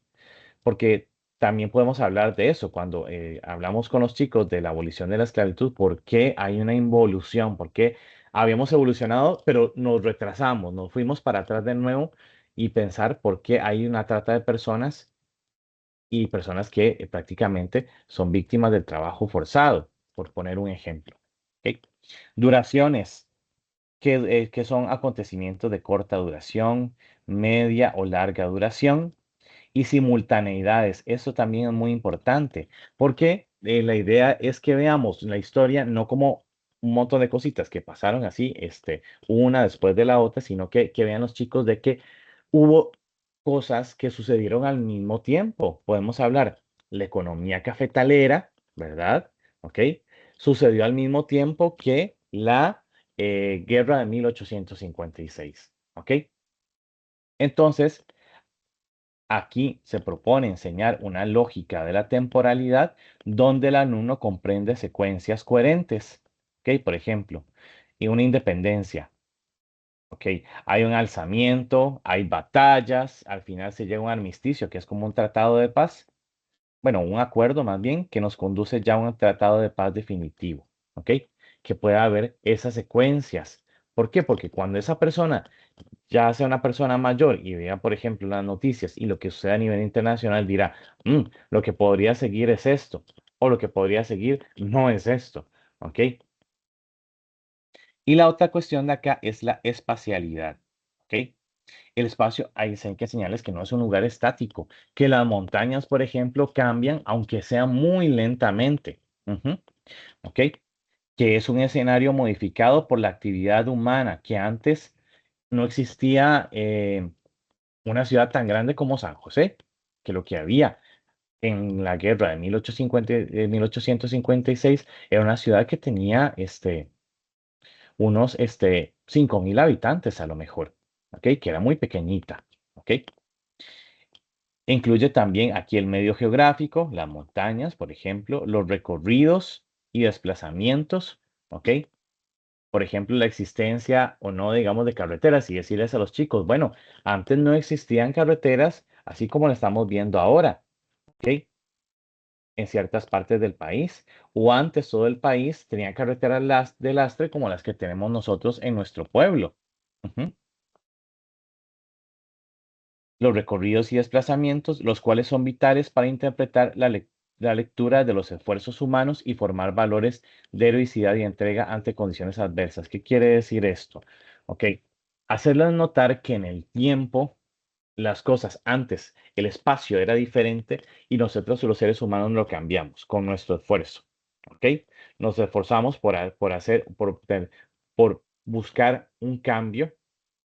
porque también podemos hablar de eso cuando hablamos con los chicos de la abolición de la esclavitud, por qué hay una involución, por qué habíamos evolucionado, pero nos retrasamos, nos fuimos para atrás de nuevo y pensar por qué hay una trata de personas y personas que prácticamente son víctimas del trabajo forzado, por poner un ejemplo. ¿Ok? Duraciones, que son acontecimientos de corta duración, media o larga duración, y simultaneidades. Eso también es muy importante, porque la idea es que veamos la historia no como un montón de cositas que pasaron así, una después de la otra, sino que vean los chicos de que hubo cosas que sucedieron al mismo tiempo. Podemos hablar la economía cafetalera, ¿verdad? ¿Ok? Sucedió al mismo tiempo que la guerra de 1856. ¿Ok? Entonces, aquí se propone enseñar una lógica de la temporalidad donde el alumno comprende secuencias coherentes. ¿Ok? Por ejemplo, y una independencia. ¿Ok? Hay un alzamiento, hay batallas, al final se llega a un armisticio, que es como un tratado de paz. Bueno, un acuerdo más bien que nos conduce ya a un tratado de paz definitivo. ¿Ok? Que pueda haber esas secuencias. ¿Por qué? Porque cuando esa persona ya sea una persona mayor y vea, por ejemplo, las noticias y lo que sucede a nivel internacional, dirá, "Mm, lo que podría seguir es esto, o lo que podría seguir no es esto, ¿ok? Y la otra cuestión de acá es la espacialidad, ¿ok? El espacio, hay que señales que no es un lugar estático, que las montañas, por ejemplo, cambian, aunque sea muy lentamente, ujú, ¿ok? Que es un escenario modificado por la actividad humana, que antes no existía una ciudad tan grande como San José, que lo que había en la guerra de 1856 era una ciudad que tenía unos 5.000 habitantes a lo mejor, ¿ok? Que era muy pequeñita, ¿ok? Incluye también aquí el medio geográfico, las montañas, por ejemplo, los recorridos y desplazamientos, ¿ok? Por ejemplo, la existencia o no, digamos, de carreteras y decirles a los chicos, bueno, antes no existían carreteras así como lo estamos viendo ahora, ¿ok? En ciertas partes del país, o antes todo el país tenía carreteras de lastre como las que tenemos nosotros en nuestro pueblo. Ujú. Los recorridos y desplazamientos, los cuales son vitales para interpretar la lectura de los esfuerzos humanos y formar valores de heroicidad y entrega ante condiciones adversas. ¿Qué quiere decir esto? Ok, hacerles notar que en el tiempo las cosas antes, el espacio era diferente y nosotros los seres humanos lo cambiamos con nuestro esfuerzo, ¿ok? Nos esforzamos por hacer, por buscar un cambio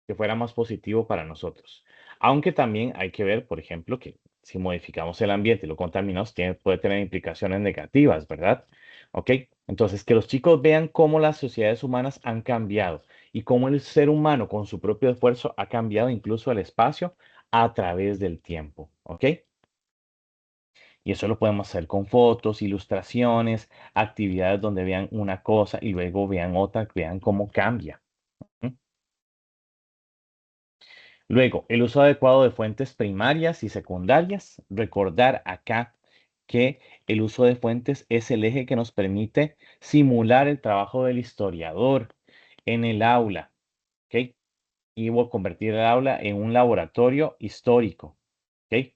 que fuera más positivo para nosotros. Aunque también hay que ver, por ejemplo, que si modificamos el ambiente y lo contaminamos, puede tener implicaciones negativas, ¿verdad? ¿Ok? Entonces, que los chicos vean cómo las sociedades humanas han cambiado y cómo el ser humano con su propio esfuerzo ha cambiado incluso el espacio a través del tiempo, ¿ok? Y eso lo podemos hacer con fotos, ilustraciones, actividades donde vean una cosa y luego vean otra, vean cómo cambia. ¿M? Luego, el uso adecuado de fuentes primarias y secundarias. Recordar acá que el uso de fuentes es el eje que nos permite simular el trabajo del historiador en el aula, ¿ok? Y convertir el aula en un laboratorio histórico, ¿ok?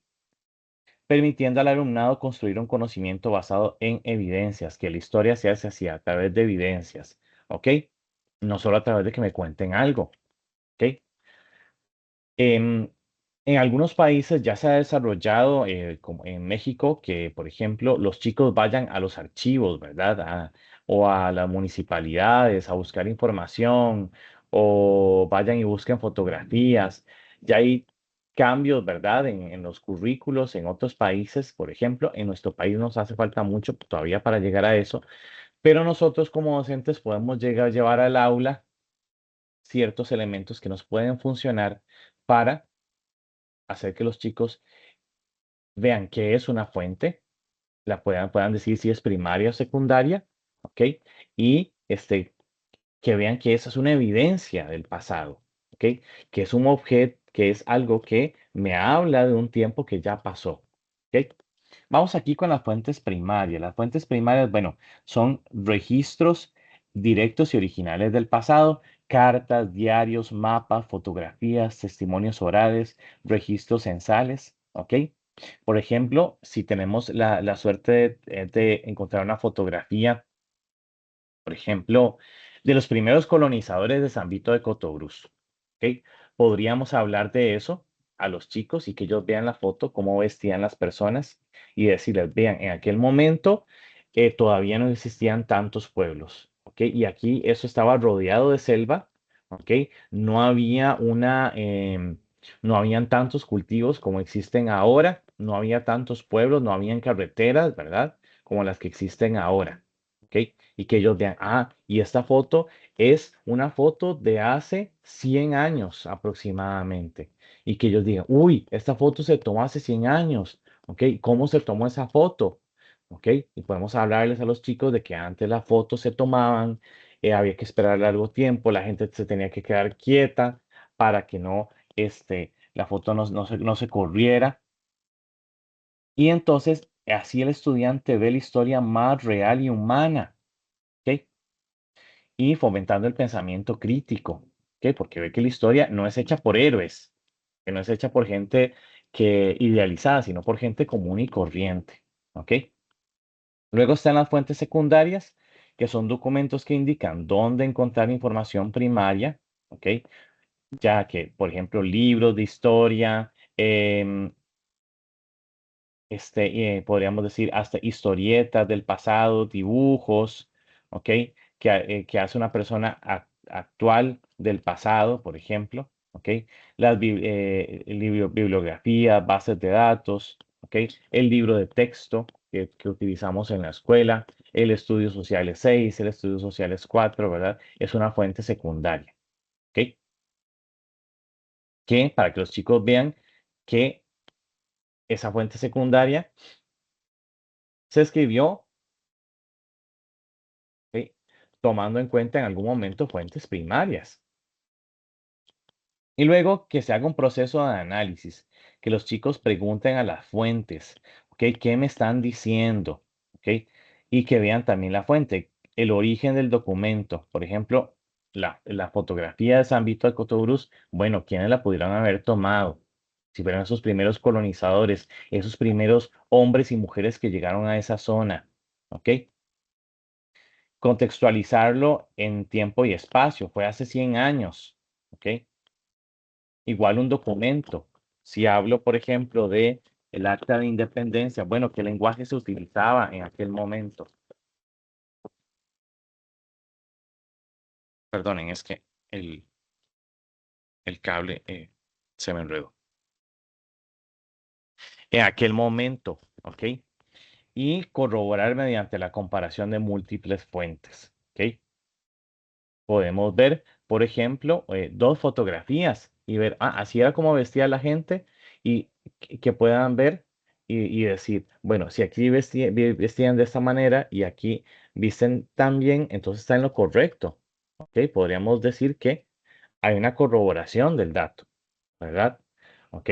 Permitiendo al alumnado construir un conocimiento basado en evidencias, que la historia se hace así a través de evidencias, ¿ok? No solo a través de que me cuenten algo, ¿ok? Em, en algunos países ya se ha desarrollado, como en México, que, por ejemplo, los chicos vayan a los archivos, ¿verdad? O a las municipalidades a buscar información, o vayan y busquen fotografías. Ya hay cambios, ¿verdad? En los currículos en otros países, por ejemplo, en nuestro país nos hace falta mucho todavía para llegar a eso, pero nosotros como docentes podemos llegar a llevar al aula ciertos elementos que nos pueden funcionar para hacer que los chicos vean qué es una fuente, puedan decir si es primaria o secundaria, ¿ok? Y que vean que esa es una evidencia del pasado, ¿ok? Que es un objeto, que es algo que me habla de un tiempo que ya pasó, ¿ok? Vamos aquí con las fuentes primarias. Las fuentes primarias, bueno, son registros directos y originales del pasado, cartas, diarios, mapas, fotografías, testimonios orales, registros censales, ¿ok? Por ejemplo, si tenemos la suerte de encontrar una fotografía, por ejemplo, de los primeros colonizadores de San Vito de Cotobruz, ¿ok? Podríamos hablar de eso a los chicos y que ellos vean la foto, cómo vestían las personas y decirles, vean, en aquel momento todavía no existían tantos pueblos, ¿ok? Y aquí eso estaba rodeado de selva, ¿ok? No había no habían tantos cultivos como existen ahora, no había tantos pueblos, no habían carreteras, ¿verdad? Como las que existen ahora, ¿ok? Y que ellos vean, y esta foto es una foto de hace 100 años aproximadamente. Y que ellos digan, uy, esta foto se tomó hace 100 años, ¿ok? ¿Cómo se tomó esa foto? ¿Ok? Y podemos hablarles a los chicos de que antes las fotos se tomaban, había que esperar largo tiempo, la gente se tenía que quedar quieta para que la foto no se corriera. Y entonces, así el estudiante ve la historia más real y humana, ¿ok? Y fomentando el pensamiento crítico, ¿ok? Porque ve que la historia no es hecha por héroes, que no es hecha por gente que idealizada, sino por gente común y corriente, ¿ok? Luego están las fuentes secundarias, que son documentos que indican dónde encontrar información primaria, ¿ok? Ya que, por ejemplo, libros de historia, podríamos decir hasta historietas del pasado, dibujos, ¿ok? Que hace una persona actual del pasado, por ejemplo, ¿ok? Bibliografía, bases de datos, ¿ok? El libro de texto que utilizamos en la escuela, el estudio sociales 6, el estudio sociales 4, ¿verdad? Es una fuente secundaria, ¿ok? Que para que los chicos vean que esa fuente secundaria se escribió, ¿ok? Tomando en cuenta en algún momento fuentes primarias. Y luego que se haga un proceso de análisis, que los chicos pregunten a las fuentes, ¿ok? ¿Qué me están diciendo? ¿Ok? Y que vean también la fuente, el origen del documento. Por ejemplo, la fotografía de San Vito de Cotobruz, bueno, ¿quiénes la pudieron haber tomado? Si fueron esos primeros colonizadores, esos primeros hombres y mujeres que llegaron a esa zona, ¿ok? Contextualizarlo en tiempo y espacio, fue hace 100 años, ¿ok? Igual un documento. Si hablo, por ejemplo, de el Acta de Independencia, bueno, ¿qué lenguaje se utilizaba en aquel momento? Perdonen, es que el, el cable se me enredó. En aquel momento, ¿ok? Y corroborar mediante la comparación de múltiples fuentes, ¿ok? Podemos ver, por ejemplo, dos fotografías y ver, así era como vestía la gente y que puedan ver y decir, bueno, si aquí vestían de esta manera y aquí visten tan bien, entonces está en lo correcto, ¿ok? Podríamos decir que hay una corroboración del dato, ¿verdad? Ok.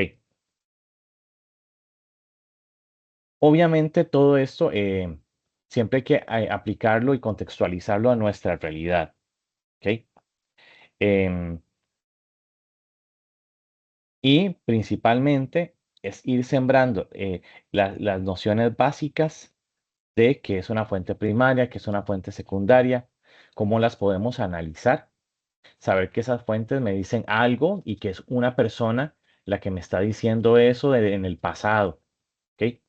Obviamente todo esto siempre hay que aplicarlo y contextualizarlo a nuestra realidad, ¿ok? Em, y principalmente es ir sembrando las nociones básicas de qué es una fuente primaria, qué es una fuente secundaria, cómo las podemos analizar, saber que esas fuentes me dicen algo y que es una persona la que me está diciendo eso en el pasado, ¿ok?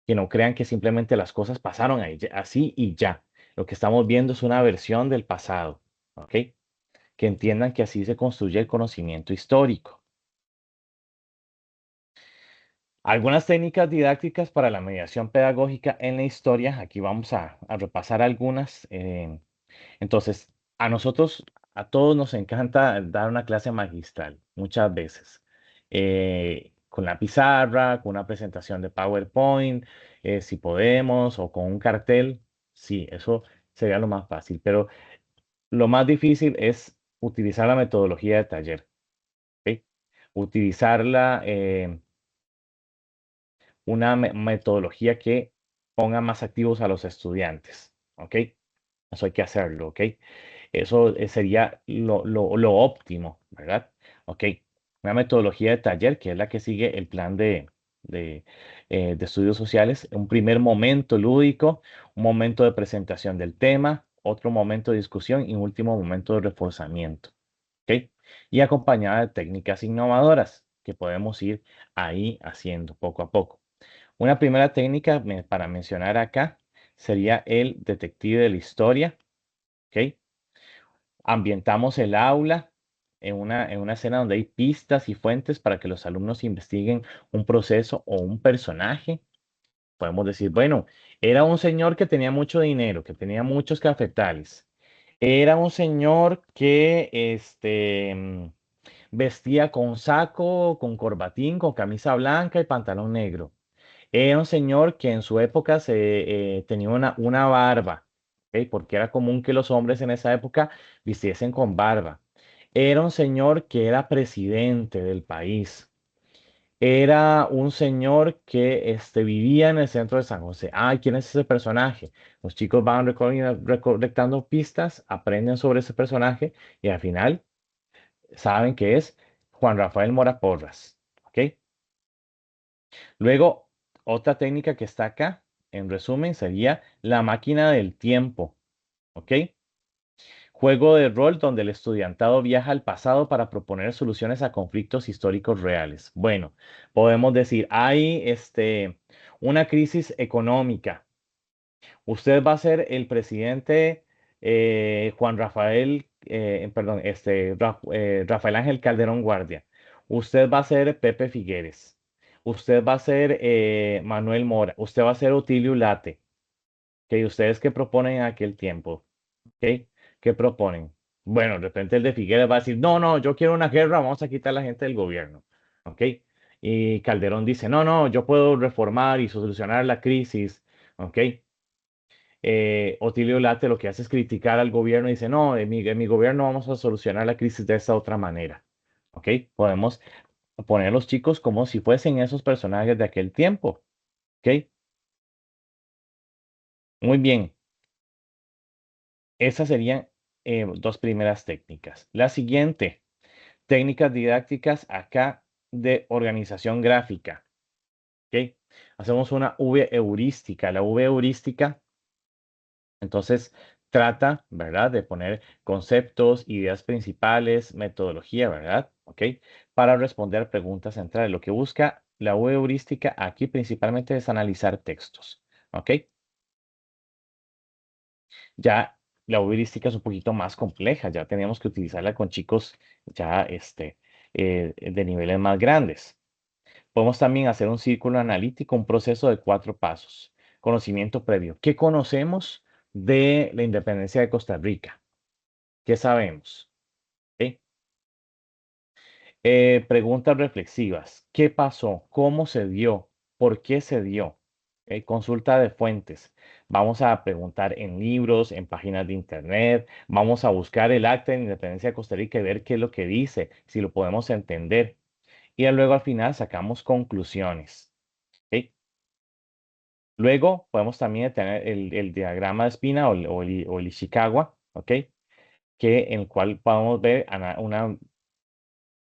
Que no crean que simplemente las cosas pasaron ahí, así y ya. Lo que estamos viendo es una versión del pasado, ¿ok? Que entiendan que así se construye el conocimiento histórico. Algunas técnicas didácticas para la mediación pedagógica en la historia. Aquí vamos a repasar algunas. Entonces, a nosotros, a todos nos encanta dar una clase magistral, muchas veces. Con la pizarra, con una presentación de PowerPoint, si podemos, o con un cartel. Sí, eso sería lo más fácil. Pero lo más difícil es utilizar la metodología de taller. ¿Ok? Utilizarla. Una metodología que ponga más activos a los estudiantes, ¿ok? Eso hay que hacerlo, ¿ok? Eso sería lo óptimo, ¿verdad? ¿Ok? Una metodología de taller que es la que sigue el plan de, de estudios sociales. Un primer momento lúdico, un momento de presentación del tema, otro momento de discusión y un último momento de reforzamiento, ¿ok? Y acompañada de técnicas innovadoras que podemos ir ahí haciendo poco a poco. Una primera técnica para mencionar acá sería el detective de la historia, ¿ok? Ambientamos el aula en una escena donde hay pistas y fuentes para que los alumnos investiguen un proceso o un personaje. Podemos decir, bueno, era un señor que tenía mucho dinero, que tenía muchos cafetales. Era un señor que vestía con saco, con corbatín, con camisa blanca y pantalón negro. Era un señor que en su época tenía una barba, ¿ok? Porque era común que los hombres en esa época vistiesen con barba. Era un señor que era presidente del país. Era un señor que vivía en el centro de San José. Ah, ¿quién es ese personaje? Los chicos van recolectando pistas, aprenden sobre ese personaje y al final saben que es Juan Rafael Mora Porras. ¿Ok? Luego, otra técnica que está acá, en resumen, sería la máquina del tiempo. ¿Ok? Juego de rol donde el estudiantado viaja al pasado para proponer soluciones a conflictos históricos reales. Bueno, podemos decir, hay una crisis económica. Usted va a ser el presidente Juan Rafael, perdón, Rafael Ángel Calderón Guardia. Usted va a ser Pepe Figueres. Usted va a ser Manuel Mora. Usted va a ser Otilio Late. ¿Ok? ¿Ustedes qué proponen en aquel tiempo? ¿Ok? ¿Qué proponen? Bueno, de repente el de Figueres va a decir, no, no, yo quiero una guerra, vamos a quitar a la gente del gobierno. ¿Ok? Y Calderón dice, no, no, yo puedo reformar y solucionar la crisis. ¿Ok? Otilio Late lo que hace es criticar al gobierno y dice, no, en mi gobierno vamos a solucionar la crisis de esta otra manera. ¿Ok? Podemos poner a los chicos como si fuesen esos personajes de aquel tiempo. ¿Ok? Muy bien. Esas serían dos primeras técnicas. La siguiente, técnicas didácticas acá de organización gráfica. ¿Ok? Hacemos una V heurística. La V heurística entonces, trata, ¿verdad?, de poner conceptos, ideas principales, metodología, ¿verdad? ¿ok? Para responder preguntas centrales. Lo que busca la web heurística aquí principalmente es analizar textos, ¿ok? Ya la heurística es un poquito más compleja, ya tenemos que utilizarla con chicos ya de niveles más grandes. Podemos también hacer un círculo analítico, un proceso de 4 pasos. Conocimiento previo. ¿Qué conocemos de la independencia de Costa Rica? ¿Qué sabemos? ¿Ok? Preguntas reflexivas. ¿Qué pasó? ¿Cómo se dio? ¿Por qué se dio? Consulta de fuentes. Vamos a preguntar en libros, en páginas de internet. Vamos a buscar el acta de independencia de Costa Rica y ver qué es lo que dice, si lo podemos entender. Y luego al final sacamos conclusiones. ¿Ok? Luego podemos también tener el diagrama de espina o el Ishikawa, ¿ok? En el cual podemos ver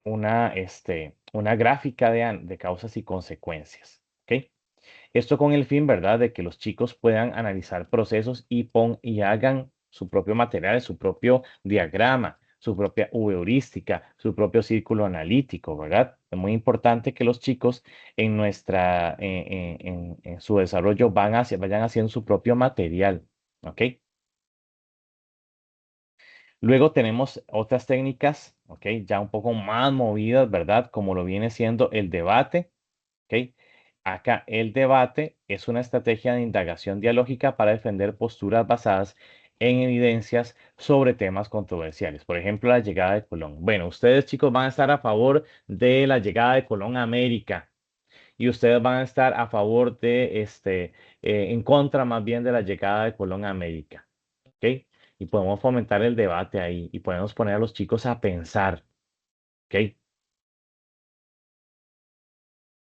una gráfica de causas y consecuencias, ¿ok? Esto con el fin, ¿verdad?, de que los chicos puedan analizar procesos y hagan su propio material, su propio diagrama, su propia heurística, su propio círculo analítico, ¿verdad? Es muy importante que los chicos en su desarrollo vayan haciendo su propio material, ¿ok? Luego tenemos otras técnicas, ¿ok? Ya un poco más movidas, ¿verdad? Como lo viene siendo el debate, ¿ok? Acá el debate es una estrategia de indagación dialógica para defender posturas basadas en evidencias sobre temas controversiales. Por ejemplo, la llegada de Colón. Bueno, ustedes chicos van a estar a favor de la llegada de Colón a América y ustedes van a estar a favor en contra más bien de la llegada de Colón a América. ¿Ok? Y podemos fomentar el debate ahí y podemos poner a los chicos a pensar. ¿Ok?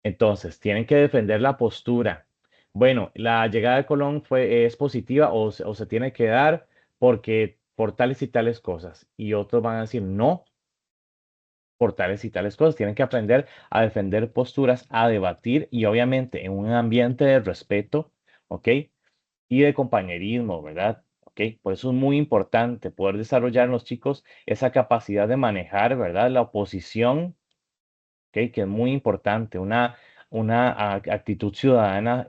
Entonces, tienen que defender la postura. Bueno, la llegada de Colón es positiva o se tiene que dar porque por tales y tales cosas. Y otros van a decir no por tales y tales cosas. Tienen que aprender a defender posturas, a debatir y obviamente en un ambiente de respeto, ¿ok? Y de compañerismo, ¿verdad? ¿Ok? Por eso es muy importante poder desarrollar en los chicos esa capacidad de manejar, ¿verdad? La oposición, ¿ok? Que es muy importante, una actitud ciudadana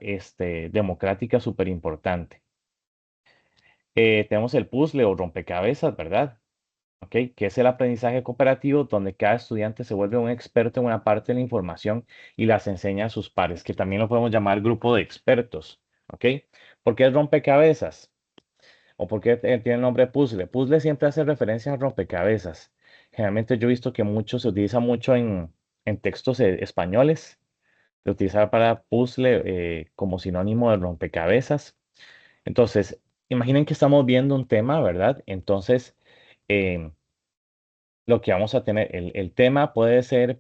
democrática súper importante. Tenemos el puzzle o rompecabezas, ¿verdad? ¿Ok? Que es el aprendizaje cooperativo donde cada estudiante se vuelve un experto en una parte de la información y las enseña a sus pares, que también lo podemos llamar grupo de expertos. ¿Ok? ¿Por qué es rompecabezas? ¿O por qué tiene el nombre puzzle? Puzzle siempre hace referencia a rompecabezas. Generalmente yo he visto que se utiliza mucho en textos españoles. Se utiliza para puzzle como sinónimo de rompecabezas. Entonces, imaginen que estamos viendo un tema, ¿verdad? Entonces, em, lo que vamos a tener, el tema podría ser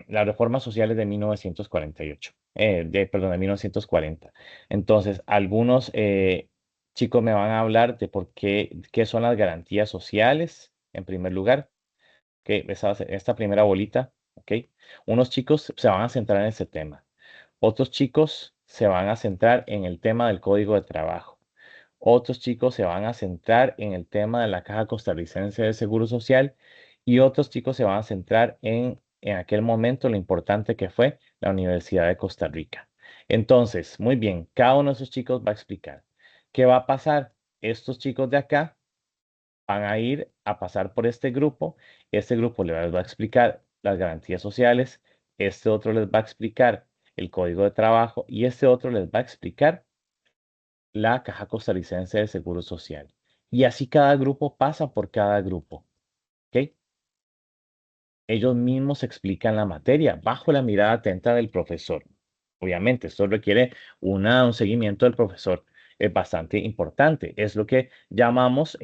las reformas sociales de 1948, perdón, de 1940. Entonces, algunos chicos me van a hablar de qué son las garantías sociales, en primer lugar, que esta primera bolita, ¿ok? Unos chicos se van a centrar en ese tema. Otros chicos se van a centrar en el tema del código de trabajo. Otros chicos se van a centrar en el tema de la Caja Costarricense de Seguro Social y otros chicos se van a centrar en aquel momento lo importante que fue la Universidad de Costa Rica. Entonces, muy bien, cada uno de esos chicos va a explicar qué va a pasar. Estos chicos de acá van a ir a pasar por este grupo les va a explicar las garantías sociales, este otro les va a explicar el código de trabajo y este otro les va a explicar la Caja Costarricense de Seguro Social. Y así cada grupo pasa por cada grupo. ¿Ok? Ellos mismos explican la materia bajo la mirada atenta del profesor. Obviamente, esto requiere un seguimiento del profesor bastante importante. Es lo que llamamos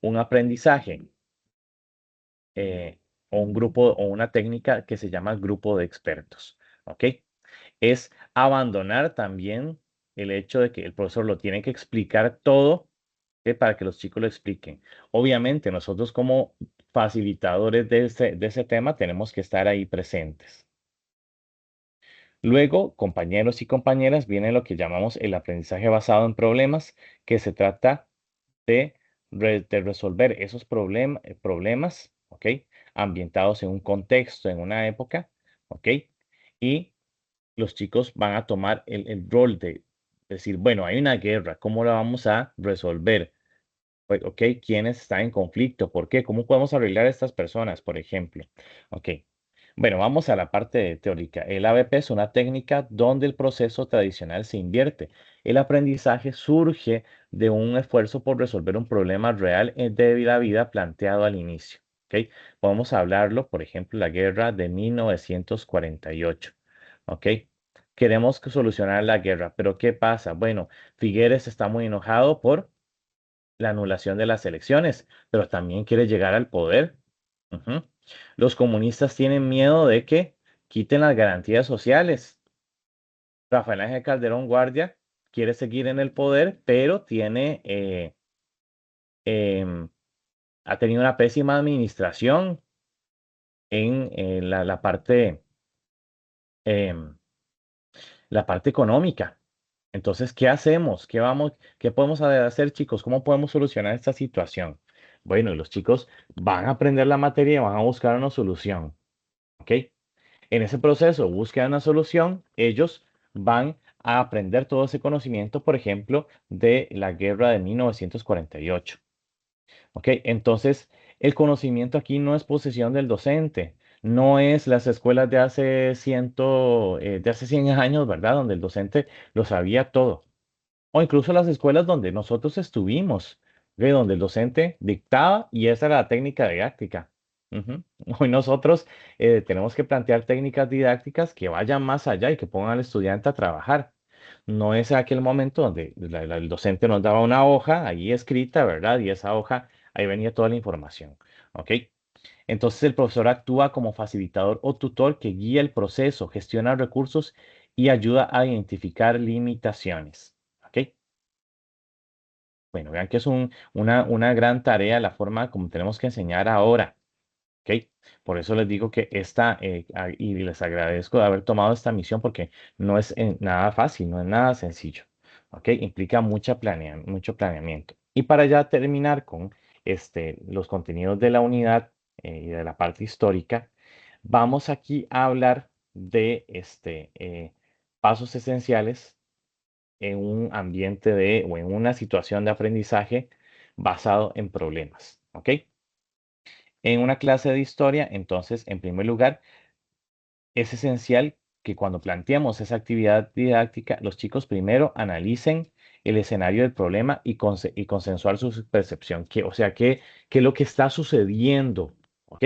un aprendizaje o un grupo o una técnica que se llama grupo de expertos. ¿Ok? Es abandonar también el hecho de que el profesor lo tiene que explicar todo para que los chicos lo expliquen. Obviamente, nosotros como facilitadores de ese tema tenemos que estar ahí presentes. Luego, compañeros y compañeras, viene lo que llamamos el aprendizaje basado en problemas, que se trata de de resolver esos problemas, ¿ok? Ambientados en un contexto, en una época, ¿ok? Y los chicos van a tomar el rol de decir, bueno, hay una guerra, ¿cómo la vamos a resolver? Pues, ok, ¿quiénes están en conflicto? ¿Por qué? ¿Cómo podemos arreglar a estas personas, por ejemplo? Ok. Bueno, vamos a la parte teórica. El ABP es una técnica donde el proceso tradicional se invierte. El aprendizaje surge de un esfuerzo por resolver un problema real de la vida planteado al inicio. ¿Ok? Podemos hablarlo, por ejemplo, la guerra de 1948. ¿Ok? Queremos solucionar la guerra, pero ¿qué pasa? Bueno, Figueres está muy enojado por la anulación de las elecciones, pero también quiere llegar al poder. Ujú. Los comunistas tienen miedo de que quiten las garantías sociales. Rafael Ángel Calderón Guardia quiere seguir en el poder, pero em, ha tenido una pésima administración en em, la parte económica. Entonces, ¿qué hacemos? ¿Qué podemos hacer, chicos? ¿Cómo podemos solucionar esta situación? Bueno, y los chicos van a aprender la materia y van a buscar una solución. ¿Ok? En ese proceso, búsqueda de una solución, ellos van a aprender todo ese conocimiento, por ejemplo, de la guerra de 1948. ¿Ok? Entonces, el conocimiento aquí no es posesión del docente, no es las escuelas de hace 100 años, ¿verdad? Donde el docente lo sabía todo. O incluso las escuelas donde nosotros estuvimos, ¿ok? Donde el docente dictaba y esa era la técnica didáctica. Ujú. Hoy nosotros tenemos que plantear técnicas didácticas que vayan más allá y que pongan al estudiante a trabajar. No es aquel momento donde el docente nos daba una hoja ahí escrita, ¿verdad? Y esa hoja, ahí venía toda la información. ¿Ok? Entonces el profesor actúa como facilitador o tutor que guía el proceso, gestiona recursos y ayuda a identificar limitaciones. ¿Ok? Bueno, vean que es una gran tarea la forma como tenemos que enseñar ahora. ¿Ok? Por eso les digo que y les agradezco de haber tomado esta misión porque no es nada fácil, no es nada sencillo. ¿Ok? Implica mucho planeamiento. Y para ya terminar con los contenidos de la unidad y de la parte histórica, vamos aquí a hablar de pasos esenciales en un ambiente o en una situación de aprendizaje basado en problemas. ¿Ok? En una clase de historia, entonces, en primer lugar, es esencial que cuando planteamos esa actividad didáctica, los chicos primero analicen el escenario del problema y consensuar su percepción, o sea, qué es lo que está sucediendo, ¿ok?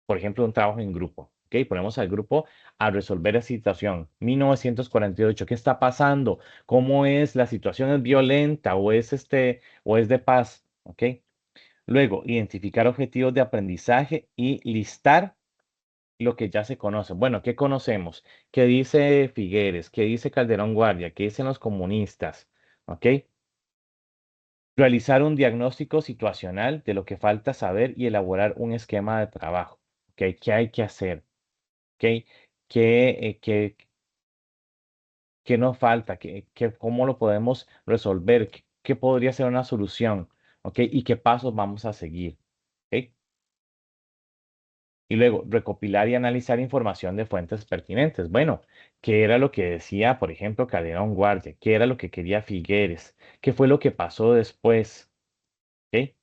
Por ejemplo, un trabajo en grupo, ¿ok? Ponemos al grupo a resolver la situación. 1948, ¿qué está pasando? ¿Cómo es? ¿La situación es violenta o es de paz? ¿Ok? Luego, identificar objetivos de aprendizaje y listar lo que ya se conoce. Bueno, ¿qué conocemos? ¿Qué dice Figueres? ¿Qué dice Calderón Guardia? ¿Qué dicen los comunistas? ¿Ok? Realizar un diagnóstico situacional de lo que falta saber y elaborar un esquema de trabajo. ¿Ok? ¿Qué hay que hacer? ¿Ok? ¿Qué, eh, qué, qué nos falta? ¿Cómo lo podemos resolver? ¿Qué podría ser una solución? ¿Ok? ¿Y qué pasos vamos a seguir? ¿Ok? Y luego, recopilar y analizar información de fuentes pertinentes. Bueno, ¿qué era lo que decía, por ejemplo, Calderón Guardia? ¿Qué era lo que quería Figueres? ¿Qué fue lo que pasó después? ¿Ok?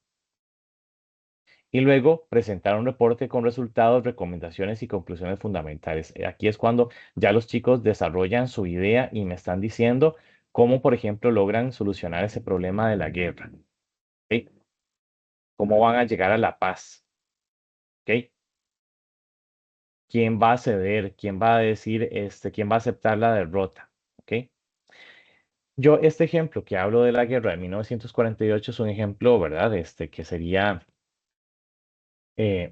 Y luego, presentar un reporte con resultados, recomendaciones y conclusiones fundamentales. Aquí es cuando ya los chicos desarrollan su idea y me están diciendo cómo, por ejemplo, logran solucionar ese problema de la guerra. ¿Ok? ¿Cómo van a llegar a la paz? ¿Ok? ¿Quién va a ceder? ¿Quién va a decir, quién va a aceptar la derrota? ¿Ok? Este ejemplo que hablo de la guerra de 1948 es un ejemplo, ¿verdad? Que sería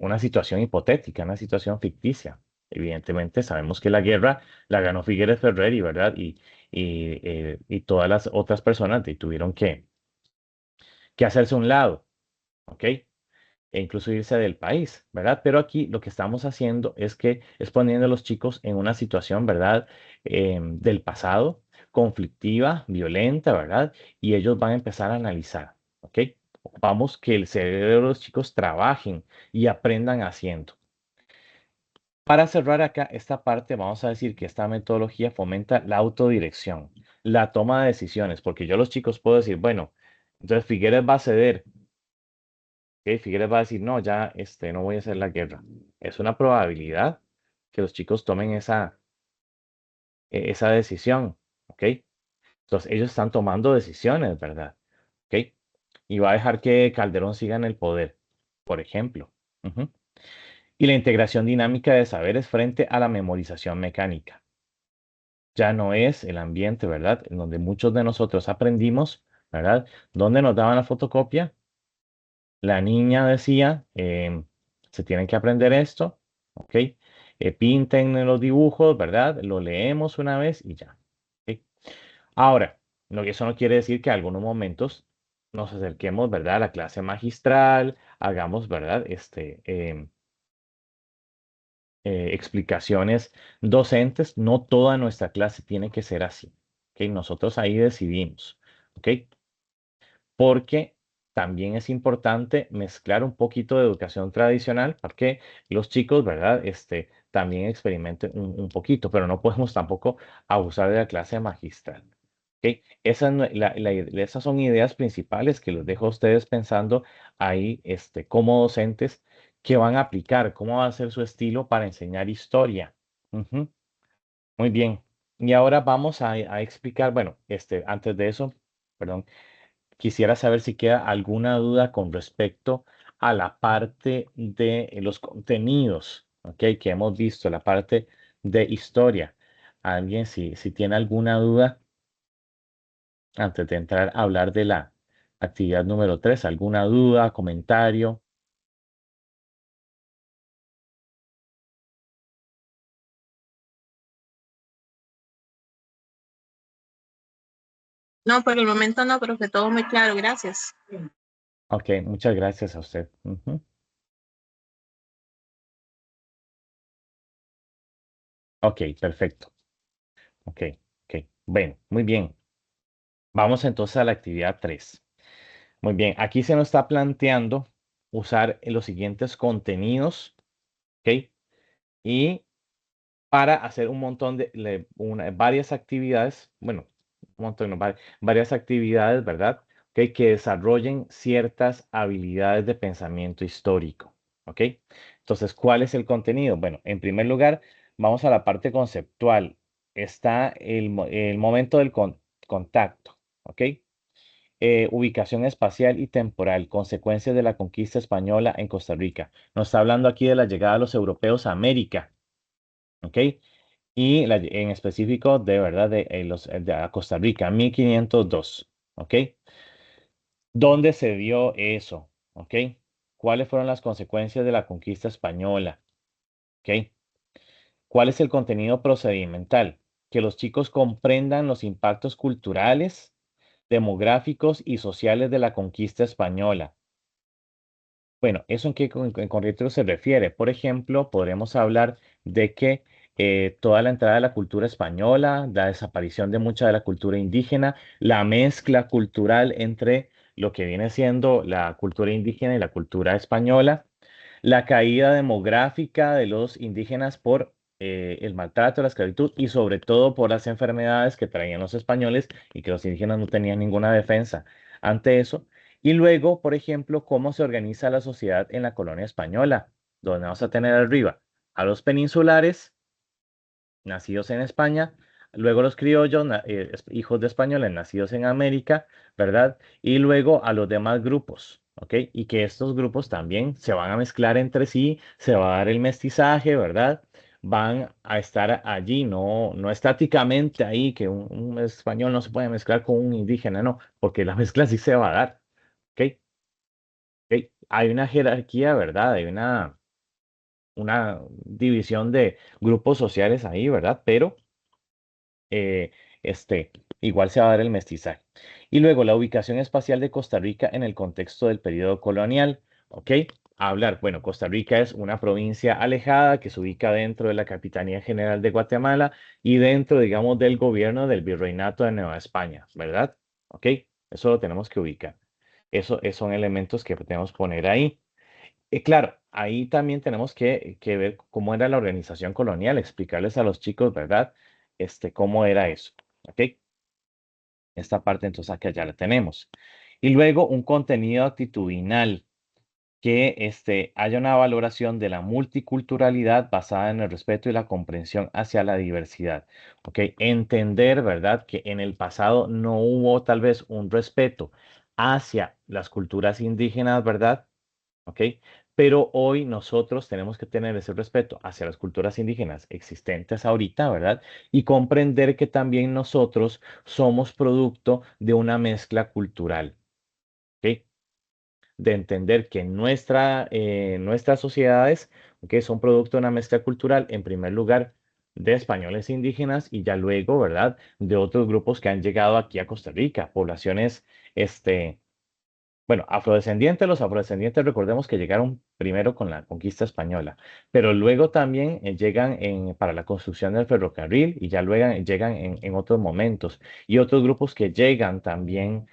una situación hipotética, una situación ficticia. Evidentemente, sabemos que la guerra la ganó Figueres Ferreri, ¿verdad? Y todas las otras personas tuvieron que hacerse a un lado, ¿ok? E incluso irse del país, ¿verdad? Pero aquí lo que estamos haciendo es poniendo a los chicos en una situación, ¿verdad? Del pasado, conflictiva, violenta, ¿verdad? Y ellos van a empezar a analizar, ¿ok? Ocupamos que el cerebro de los chicos trabajen y aprendan haciendo. Para cerrar acá esta parte, vamos a decir que esta metodología fomenta la autodirección, la toma de decisiones, porque yo a los chicos puedo decir, bueno, entonces Figueres va a ceder, ¿ok? Figueres va a decir, no, ya no voy a hacer la guerra. Es una probabilidad que los chicos tomen esa decisión, ¿ok? Entonces ellos están tomando decisiones, ¿verdad? ¿Ok? Y va a dejar que Calderón siga en el poder, por ejemplo. Ujú. Y la integración dinámica de saberes frente a la memorización mecánica. Ya no es el ambiente, ¿verdad? En donde muchos de nosotros aprendimos, ¿verdad? ¿Dónde nos daban la fotocopia? La niña decía, se tienen que aprender esto, ¿ok? Pinten los dibujos, ¿verdad? Lo leemos una vez y ya. ¿Ok? Ahora, eso no quiere decir que en algunos momentos nos acerquemos, ¿verdad? A la clase magistral, hagamos, ¿verdad? Explicaciones docentes. No toda nuestra clase tiene que ser así. ¿Ok? Nosotros ahí decidimos. ¿Ok? Porque también es importante mezclar un poquito de educación tradicional para que los chicos, ¿verdad? También experimenten un poquito, pero no podemos tampoco abusar de la clase magistral. ¿Ok? Esas son ideas principales que los dejo a ustedes pensando ahí, como docentes, que van a aplicar, cómo va a ser su estilo para enseñar historia. Ujú. Muy bien. Y ahora vamos a explicar, bueno, antes de eso, perdón, quisiera saber si queda alguna duda con respecto a la parte de los contenidos, ¿ok? Que hemos visto, la parte de historia. Alguien, si tiene alguna duda antes de entrar a hablar de la actividad número 3, alguna duda, comentario. No, por el momento no, pero que todo muy claro, gracias. Ok, muchas gracias a usted. Ujú. Ok, perfecto. Ok, ok. Bueno, muy bien. Vamos entonces a la actividad 3. Muy bien, aquí se nos está planteando usar los siguientes contenidos, ¿ok? Y para hacer un montón varias actividades, bueno, un montón, no, varias actividades, ¿verdad? ¿Ok? Que desarrollen ciertas habilidades de pensamiento histórico, ¿ok? Entonces, ¿cuál es el contenido? Bueno, en primer lugar, vamos a la parte conceptual. Está el momento del contacto, ¿ok? Ubicación espacial y temporal, consecuencias de la conquista española en Costa Rica. Nos está hablando aquí de la llegada de los europeos a América, ¿ok? Y en específico, de verdad, de a Costa Rica, 1502, ¿ok? ¿Dónde se dio eso? ¿Ok? ¿Cuáles fueron las consecuencias de la conquista española? ¿Ok? ¿Cuál es el contenido procedimental? Que los chicos comprendan los impactos culturales, demográficos y sociales de la conquista española. Bueno, ¿eso en qué en concreto se refiere? Por ejemplo, podremos hablar de que toda la entrada de la cultura española, la desaparición de mucha de la cultura indígena, la mezcla cultural entre lo que viene siendo la cultura indígena y la cultura española, la caída demográfica de los indígenas por el maltrato, la esclavitud y sobre todo por las enfermedades que traían los españoles y que los indígenas no tenían ninguna defensa ante eso. Y luego, por ejemplo, cómo se organiza la sociedad en la colonia española, donde vamos a tener arriba a los peninsulares, nacidos en España, luego los criollos, hijos de españoles, nacidos en América, ¿verdad? Y luego a los demás grupos, ¿ok? Y que estos grupos también se van a mezclar entre sí, se va a dar el mestizaje, ¿verdad? Van a estar allí, no estáticamente ahí, que un español no se puede mezclar con un indígena, no, porque la mezcla sí se va a dar, ¿ok? ¿Ok? Hay una jerarquía, ¿verdad? Hay una división de grupos sociales ahí, ¿verdad? Pero eh, este, igual se va a dar el mestizaje. Y luego la ubicación espacial de Costa Rica en el contexto del periodo colonial, ¿ok? Hablar, bueno, Costa Rica es una provincia alejada que se ubica dentro de la Capitanía General de Guatemala y dentro, digamos, del gobierno del Virreinato de Nueva España, ¿verdad? ¿Ok? Eso lo tenemos que ubicar. Esos son elementos que tenemos que poner ahí. Claro, ahí también tenemos que ver cómo era la organización colonial, explicarles a los chicos, ¿verdad? Cómo era eso, ¿ok? Esta parte entonces acá ya la tenemos. Y luego un contenido actitudinal que haya una valoración de la multiculturalidad basada en el respeto y la comprensión hacia la diversidad. ¿Ok? Entender, ¿verdad? Que en el pasado no hubo tal vez un respeto hacia las culturas indígenas, ¿verdad? ¿Ok? Pero hoy nosotros tenemos que tener ese respeto hacia las culturas indígenas existentes ahorita, ¿verdad? Y comprender que también nosotros somos producto de una mezcla cultural. ¿Ok? De entender que nuestras sociedades, que son producto de una mezcla cultural, en primer lugar, de españoles indígenas y ya luego, ¿verdad?, de otros grupos que han llegado aquí a Costa Rica, poblaciones, este, bueno, afrodescendientes, los afrodescendientes, recordemos que llegaron primero con la conquista española, pero luego también llegan para la construcción del ferrocarril y ya luego llegan en otros momentos. Y otros grupos que llegan también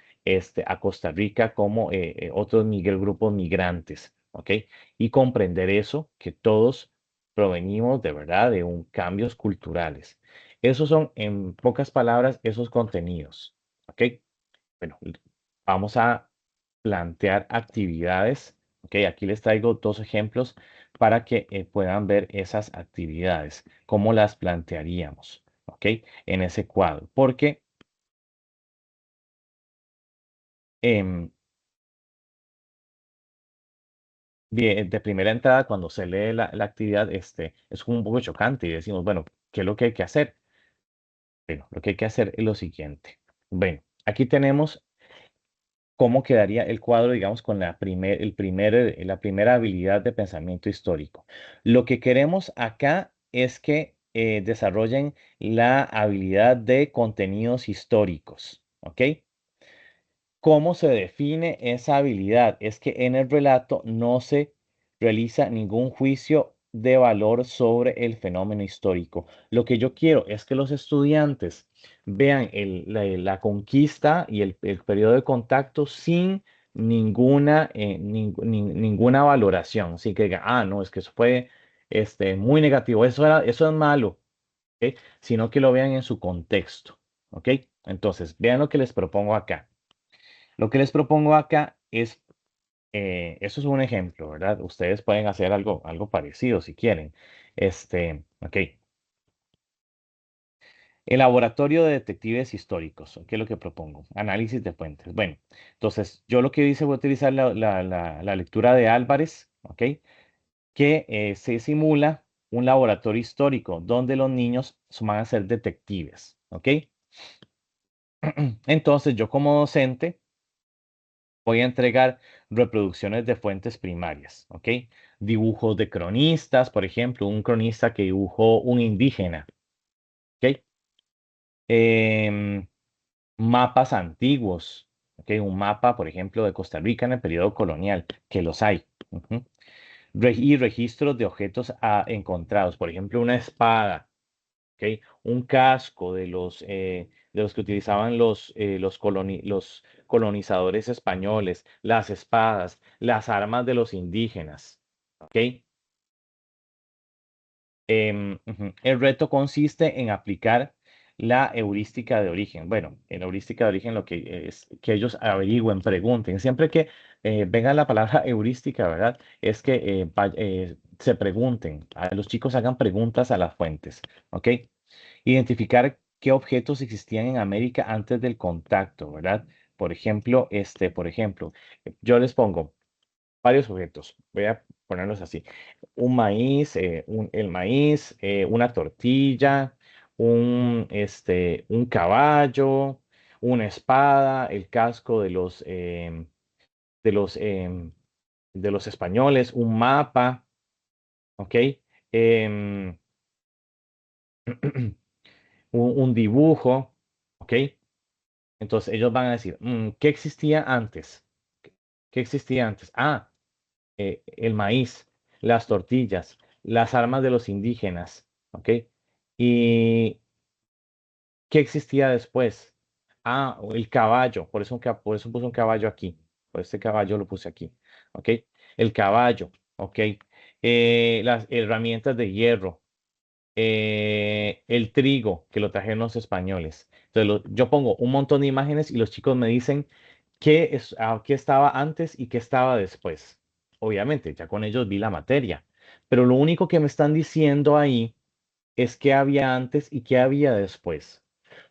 a Costa Rica como otros grupos migrantes, ¿ok? Y comprender eso, que todos provenimos de verdad de cambios culturales. Esos son, en pocas palabras, esos contenidos, ¿ok? Bueno, vamos a plantear actividades. Ok, aquí les traigo dos ejemplos para que puedan ver esas actividades, cómo las plantearíamos, ok, en ese cuadro. Porque em, de primera entrada, cuando se lee la actividad, es como un poco chocante y decimos, bueno, ¿qué es lo que hay que hacer? Bueno, lo que hay que hacer es lo siguiente. Bueno, aquí tenemos cómo quedaría el cuadro, digamos, con la primera habilidad de pensamiento histórico. Lo que queremos acá es que desarrollen la habilidad de contenidos históricos, ¿ok? ¿Cómo se define esa habilidad? Es que en el relato no se realiza ningún juicio de valor sobre el fenómeno histórico. Lo que yo quiero es que los estudiantes vean la conquista y el periodo de contacto sin ninguna valoración, sin que digan, ah, no, es que eso fue muy negativo, eso es malo, ¿ok? Sino que lo vean en su contexto, ¿ok? Entonces, vean lo que les propongo acá. Lo que les propongo acá es, eso es un ejemplo, ¿verdad? Ustedes pueden hacer algo parecido si quieren. Ok. El laboratorio de detectives históricos, ¿qué es lo que propongo? Análisis de fuentes. Bueno, entonces yo lo que hice voy a utilizar la lectura de Álvarez, ¿ok? Que se simula un laboratorio histórico donde los niños van a ser detectives, ¿ok? Entonces yo como docente voy a entregar reproducciones de fuentes primarias, ¿ok? Dibujos de cronistas, por ejemplo, un cronista que dibujó un indígena, ¿ok? Em, Mapas antiguos, ¿ok? Un mapa, por ejemplo, de Costa Rica en el periodo colonial, que los hay. Ujú. Y registros de objetos encontrados, por ejemplo, una espada, ¿ok? Un casco de los que utilizaban los colonizadores españoles, las espadas, las armas de los indígenas, ¿ok? Ujú. El reto consiste en aplicar la heurística de origen. Bueno, en la heurística de origen lo que es que ellos averigüen, pregunten. Siempre que venga la palabra heurística, ¿verdad? Es que se pregunten, a los chicos hagan preguntas a las fuentes, ¿ok? Identificar qué objetos existían en América antes del contacto, ¿verdad? Por ejemplo, yo les pongo varios objetos. Voy a ponerlos así. Un maíz, el maíz, una tortilla, un caballo, una espada, el casco de los, em, de los españoles, un mapa, ¿ok? Em, un dibujo, ¿ok? Entonces ellos van a decir, ¿qué existía antes? ¿Qué existía antes? Ah, el maíz, las tortillas, las armas de los indígenas, ¿ok? ¿Y qué existía después? Ah, el caballo, por eso puse un caballo aquí, pues este caballo lo puse aquí, ¿ok? El caballo, ¿ok? Las herramientas de hierro, el trigo, que lo trajeron los españoles. Entonces, yo pongo un montón de imágenes y los chicos me dicen qué estaba antes y qué estaba después. Obviamente, ya con ellos vi la materia, pero lo único que me están diciendo ahí es qué había antes y qué había después.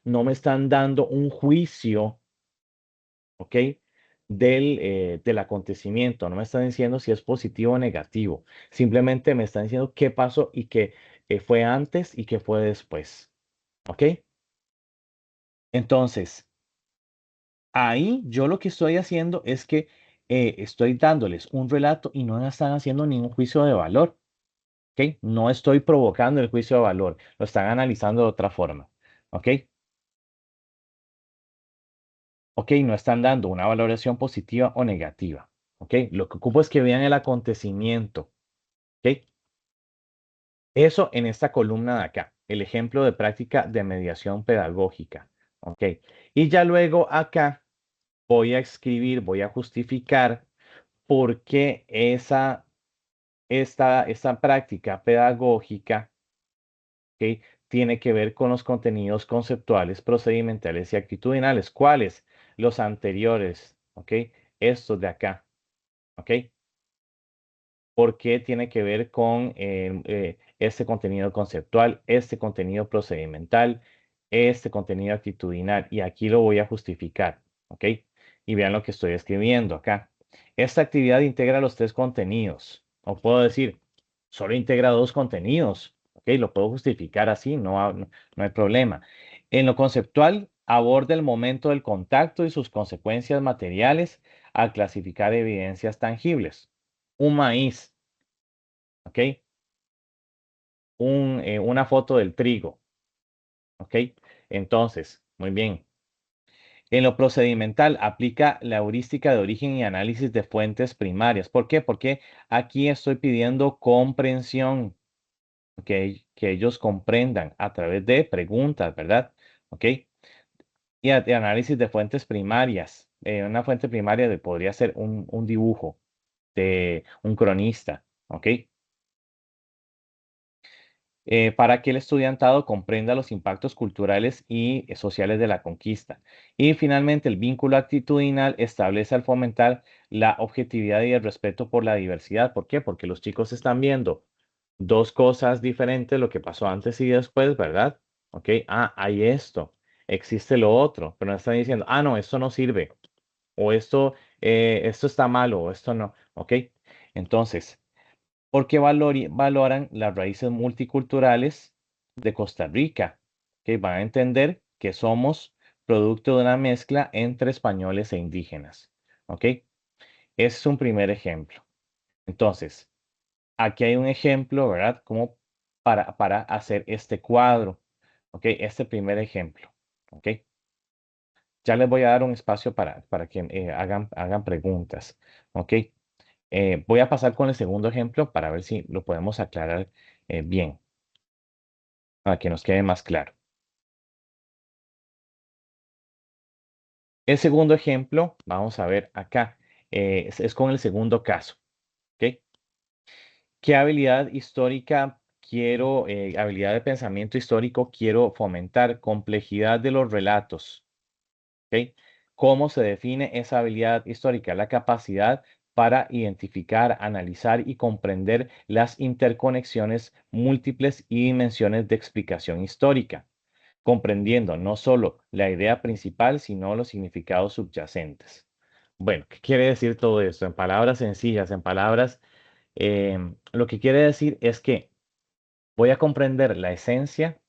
No me están dando un juicio, ¿ok? Del acontecimiento. No me están diciendo si es positivo o negativo. Simplemente me están diciendo qué pasó y qué fue antes y qué fue después. ¿Ok? Entonces, ahí yo lo que estoy haciendo es que estoy dándoles un relato y no están haciendo ningún juicio de valor. ¿Ok? No estoy provocando el juicio de valor. Lo están analizando de otra forma. ¿Ok? Ok, no están dando una valoración positiva o negativa. Ok, lo que ocupo es que vean el acontecimiento. Ok, eso en esta columna de acá, el ejemplo de práctica de mediación pedagógica. Ok, y ya luego acá voy a escribir, voy a justificar por qué esta práctica pedagógica, ok, tiene que ver con los contenidos conceptuales, procedimentales y actitudinales. ¿Cuáles? Los anteriores. Ok, estos de acá. ¿Ok? Porque tiene que ver con este contenido conceptual, este contenido procedimental, este contenido actitudinal. Y aquí lo voy a justificar. ¿Ok? Y vean lo que estoy escribiendo acá. Esta actividad integra los tres contenidos. O puedo decir, solo integra dos contenidos. ¿Ok? Lo puedo justificar así, no hay problema. En lo conceptual, aborda el momento del contacto y sus consecuencias materiales al clasificar evidencias tangibles. Un maíz, ¿ok? Una foto del trigo, ¿ok? Entonces, muy bien. En lo procedimental, aplica la heurística de origen y análisis de fuentes primarias. ¿Por qué? Porque aquí estoy pidiendo comprensión, que ellos comprendan a través de preguntas, ¿verdad? ¿Ok? Y de análisis de fuentes primarias. Una fuente primaria podría ser un dibujo de un cronista, ¿ok? Para que el estudiantado comprenda los impactos culturales y sociales de la conquista. Y finalmente, el vínculo actitudinal establece al fomentar la objetividad y el respeto por la diversidad. ¿Por qué? Porque los chicos están viendo dos cosas diferentes, lo que pasó antes y después, ¿verdad? ¿Ok? Ah, hay esto, existe lo otro, pero no están diciendo, ah, no, esto no sirve, o esto está malo, o esto no, ¿ok? Entonces, porque valoran las raíces multiculturales de Costa Rica, que van a entender que somos producto de una mezcla entre españoles e indígenas. ¿Ok? Ese es un primer ejemplo. Entonces, aquí hay un ejemplo, ¿verdad? Como para hacer este cuadro. ¿Ok? Este primer ejemplo. ¿Ok? Ya les voy a dar un espacio para que hagan preguntas. ¿Ok? Voy a pasar con el segundo ejemplo para ver si lo podemos aclarar bien, para que nos quede más claro. El segundo ejemplo, vamos a ver acá, es con el segundo caso. ¿Ok? ¿Qué habilidad histórica quiero, habilidad de pensamiento histórico quiero fomentar? Complejidad de los relatos. ¿Ok? ¿Cómo se define esa habilidad histórica? La capacidad para identificar, analizar y comprender las interconexiones múltiples y dimensiones de explicación histórica, comprendiendo no solo la idea principal, sino los significados subyacentes. Bueno, ¿qué quiere decir todo esto? En palabras sencillas, en palabras, lo que quiere decir es que voy a comprender la esencia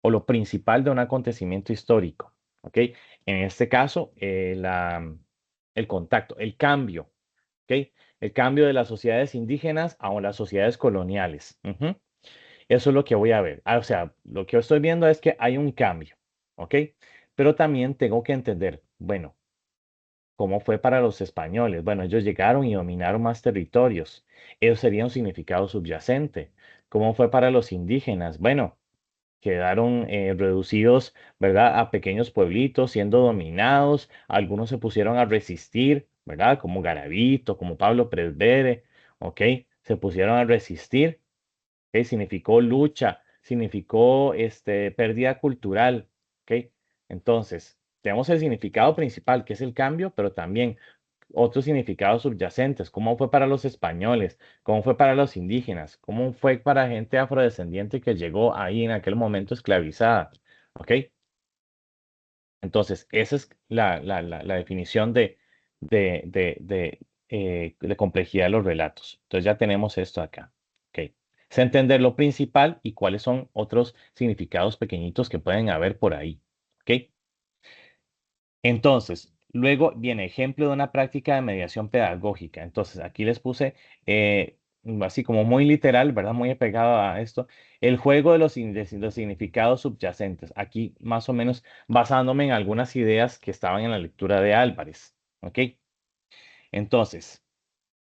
o lo principal de un acontecimiento histórico. ¿Ok? En este caso, el contacto, el cambio. ¿Ok? El cambio de las sociedades indígenas a las sociedades coloniales. Ujú. Eso es lo que voy a ver. O sea, lo que yo estoy viendo es que hay un cambio. ¿Ok? Pero también tengo que entender, bueno, ¿cómo fue para los españoles? Bueno, ellos llegaron y dominaron más territorios. Eso sería un significado subyacente. ¿Cómo fue para los indígenas? Bueno, quedaron reducidos, ¿verdad?, a pequeños pueblitos siendo dominados, algunos se pusieron a resistir, ¿verdad? Como Garavito, como Pablo Presbere, ¿ok? Se pusieron a resistir, ¿ok? Significó lucha, significó pérdida cultural, ¿ok? Entonces, tenemos el significado principal, que es el cambio, pero también otros significados subyacentes, cómo fue para los españoles, cómo fue para los indígenas, cómo fue para gente afrodescendiente que llegó ahí en aquel momento esclavizada, ¿ok? Entonces, esa es la definición de complejidad de los relatos. Entonces, ya tenemos esto acá. ¿Ok? Es entender lo principal y cuáles son otros significados pequeñitos que pueden haber por ahí. ¿Ok? Entonces, luego viene ejemplo de una práctica de mediación pedagógica. Entonces, aquí les puse, así como muy literal, ¿verdad? Muy apegado a esto, el juego de los significados subyacentes. Aquí más o menos basándome en algunas ideas que estaban en la lectura de Álvarez. ¿Ok? Entonces,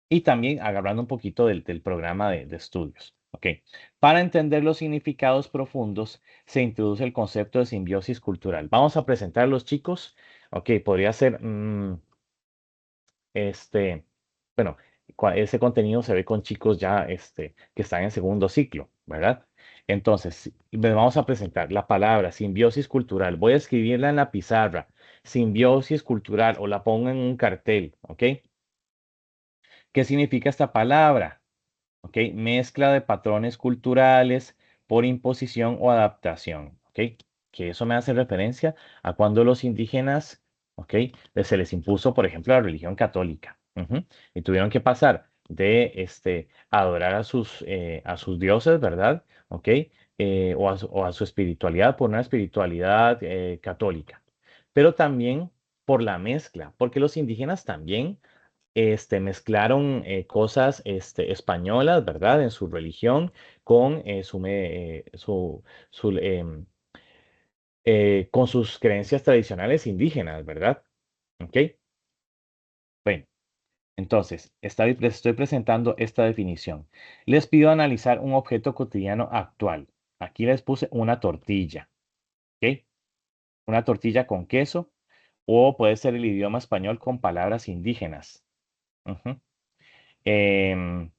y también agarrando un poquito del programa de estudios. ¿Ok? Para entender los significados profundos, se introduce el concepto de simbiosis cultural. Vamos a presentar a los chicos. Ok, podría ser, este, bueno, ese contenido se ve con chicos ya que están en segundo ciclo, ¿verdad? Entonces, les vamos a presentar la palabra simbiosis cultural. Voy a escribirla en la pizarra, simbiosis cultural, o la pongo en un cartel, ¿ok? ¿Qué significa esta palabra? ¿Ok? Mezcla de patrones culturales por imposición o adaptación, ¿ok? Que eso me hace referencia a cuando los indígenas, ¿ok? Se les impuso, por ejemplo, la religión católica, ujú, y tuvieron que pasar de adorar a sus dioses, ¿verdad? ¿Ok? O a su espiritualidad por una espiritualidad católica, pero también por la mezcla, porque los indígenas también mezclaron cosas españolas, ¿verdad? En su religión con, su, con sus creencias tradicionales indígenas, ¿verdad? ¿Ok? Bueno, entonces, les estoy presentando esta definición. Les pido analizar un objeto cotidiano actual. Aquí les puse una tortilla, ¿ok? Una tortilla con queso o puede ser el idioma español con palabras indígenas. Ujú. Em,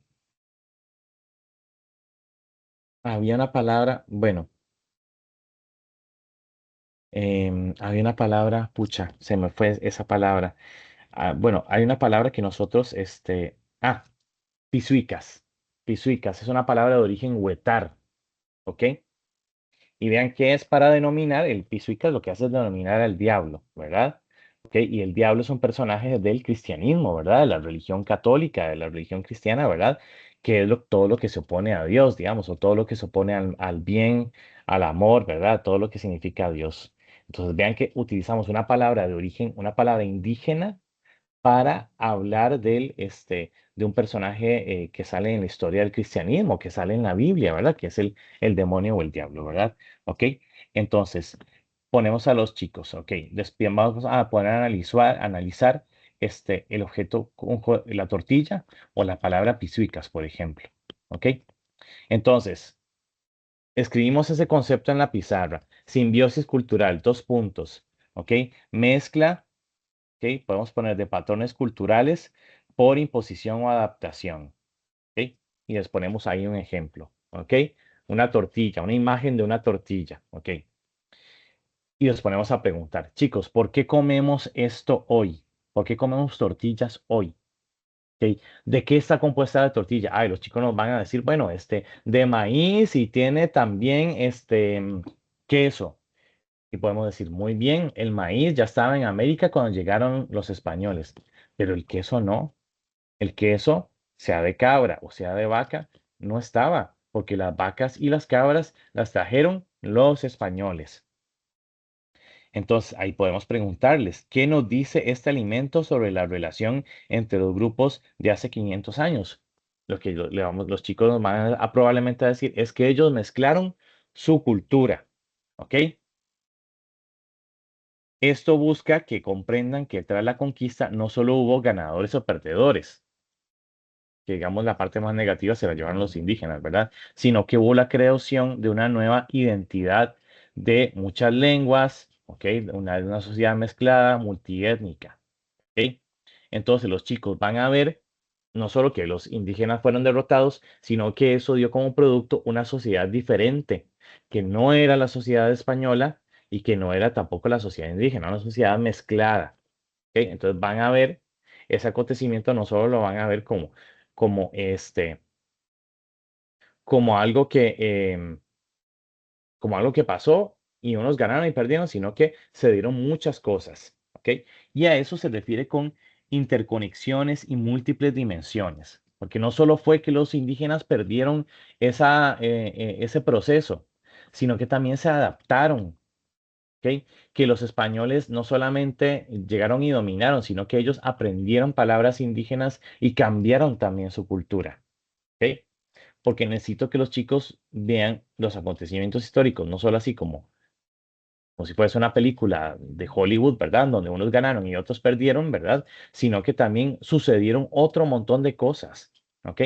Había una palabra, bueno. Había una palabra, pucha, se me fue esa palabra. Bueno, hay una palabra que nosotros, pisuicas. Pisuicas es una palabra de origen huetar, ¿ok? Y vean qué es para denominar, el pisuicas lo que hace es denominar al diablo, ¿verdad? ¿Ok? Y el diablo es un personaje del cristianismo, ¿verdad? De la religión católica, de la religión cristiana, ¿verdad? Que es todo lo que se opone a Dios, digamos, o todo lo que se opone al bien, al amor, ¿verdad? Todo lo que significa Dios. Entonces vean que utilizamos una palabra de origen, una palabra indígena para hablar de un personaje que sale en la historia del cristianismo, que sale en la Biblia, ¿verdad? Que es el demonio o el diablo, ¿verdad? ¿Ok? Entonces, ponemos a los chicos, ¿ok? Después vamos a poner a analizar el objeto, la tortilla o la palabra pisuicas, por ejemplo, ¿ok? Entonces, escribimos ese concepto en la pizarra. Simbiosis cultural, dos puntos, ¿ok? Mezcla. ¿Ok? Podemos poner de patrones culturales por imposición o adaptación. ¿Ok? Y les ponemos ahí un ejemplo. ¿Ok? Una tortilla, una imagen de una tortilla. ¿Ok? Y les ponemos a preguntar, chicos, ¿por qué comemos esto hoy? ¿Por qué comemos tortillas hoy? ¿Ok? ¿De qué está compuesta la tortilla? Ay, los chicos nos van a decir, bueno, de maíz y tiene también queso. Y podemos decir, muy bien, el maíz ya estaba en América cuando llegaron los españoles, pero el queso no. El queso, sea de cabra o sea de vaca, no estaba, porque las vacas y las cabras las trajeron los españoles. Entonces, ahí podemos preguntarles, ¿qué nos dice este alimento sobre la relación entre los grupos de hace 500 años? Lo que los chicos nos van a probablemente a decir es que ellos mezclaron su cultura, ¿ok? Esto busca que comprendan que tras la conquista no solo hubo ganadores o perdedores, que digamos la parte más negativa se la llevaron los indígenas, ¿verdad? Sino que hubo la creación de una nueva identidad de muchas lenguas, ¿ok? Una sociedad mezclada, multiétnica, ¿ok? Entonces los chicos van a ver no solo que los indígenas fueron derrotados, sino que eso dio como producto una sociedad diferente, que no era la sociedad española y que no era tampoco la sociedad indígena, una sociedad mezclada. ¿Ok? Entonces van a ver ese acontecimiento, no solo lo van a ver como, como algo que, como algo que pasó y unos ganaron y perdieron, sino que se dieron muchas cosas. ¿Ok? Y a eso se refiere con interconexiones y múltiples dimensiones, porque no solo fue que los indígenas perdieron ese proceso, sino que también se adaptaron. ¿Ok? Que los españoles no solamente llegaron y dominaron, sino que ellos aprendieron palabras indígenas y cambiaron también su cultura. ¿Ok? Porque necesito que los chicos vean los acontecimientos históricos, no solo así como si fuese una película de Hollywood, ¿verdad? Donde unos ganaron y otros perdieron, ¿verdad? Sino que también sucedieron otro montón de cosas. ¿Ok?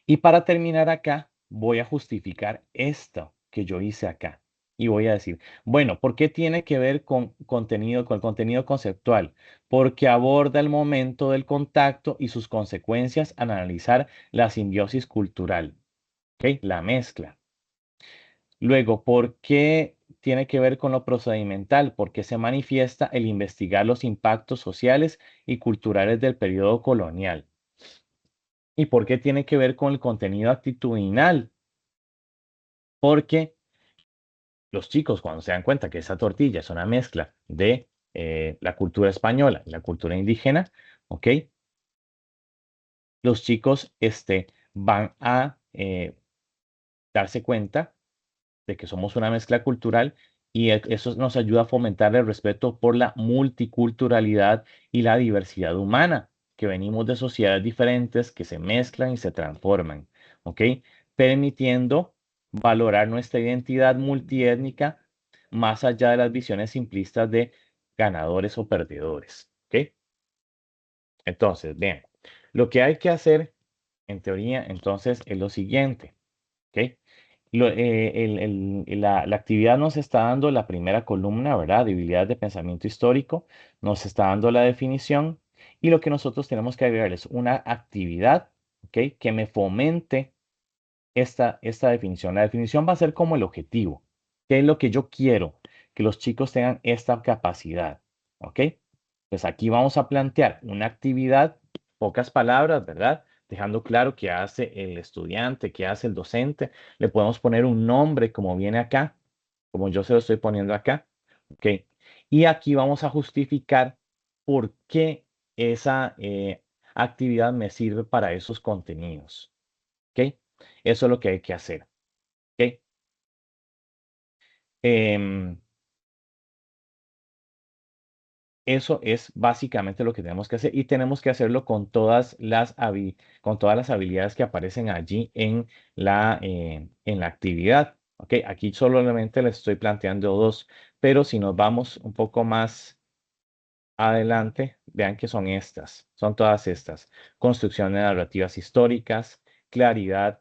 Y para terminar acá, voy a justificar esto que yo hice acá. Y voy a decir, bueno, ¿por qué tiene que ver con el contenido conceptual? Porque aborda el momento del contacto y sus consecuencias al analizar la simbiosis cultural, ¿ok? La mezcla. Luego, ¿por qué tiene que ver con lo procedimental? Porque se manifiesta el investigar los impactos sociales y culturales del periodo colonial. ¿Y por qué tiene que ver con el contenido actitudinal? Porque los chicos, cuando se dan cuenta que esa tortilla es una mezcla de la cultura española y la cultura indígena, ¿ok? Los chicos van a darse cuenta de que somos una mezcla cultural y eso nos ayuda a fomentar el respeto por la multiculturalidad y la diversidad humana, que venimos de sociedades diferentes que se mezclan y se transforman, ¿ok? Permitiendo valorar nuestra identidad multiétnica más allá de las visiones simplistas de ganadores o perdedores, ¿ok? Entonces, bien, lo que hay que hacer en teoría entonces es lo siguiente, ¿ok? La actividad nos está dando la primera columna, ¿verdad? Debilidades de pensamiento histórico, nos está dando la definición y lo que nosotros tenemos que agregar es una actividad, ¿ok? Que me fomente esta definición. La definición va a ser como el objetivo. ¿Qué es lo que yo quiero? Que los chicos tengan esta capacidad, ¿ok? Pues aquí vamos a plantear una actividad, pocas palabras, ¿verdad? Dejando claro qué hace el estudiante, qué hace el docente. Le podemos poner un nombre como viene acá, como yo se lo estoy poniendo acá, ¿ok? Y aquí vamos a justificar por qué esa actividad me sirve para esos contenidos, ¿ok? Eso es lo que hay que hacer, ¿ok? Em, Eso es básicamente lo que tenemos que hacer y tenemos que hacerlo con todas las habilidades que aparecen allí en la actividad. ¿Ok? Aquí solamente les estoy planteando dos, pero si nos vamos un poco más adelante, vean que son estas, son todas estas. Construcción de narrativas históricas, claridad,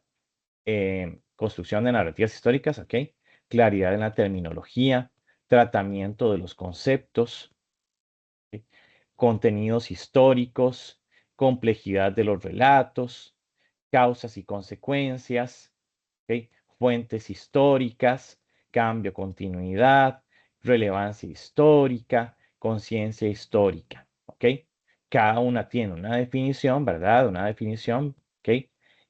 construcción de narrativas históricas, ¿ok? Claridad en la terminología, tratamiento de los conceptos, ¿ok? Contenidos históricos, complejidad de los relatos, causas y consecuencias, ¿ok? Fuentes históricas, cambio, continuidad, relevancia histórica, conciencia histórica, ¿ok? Cada una tiene una definición, ¿verdad? Una definición, ¿ok?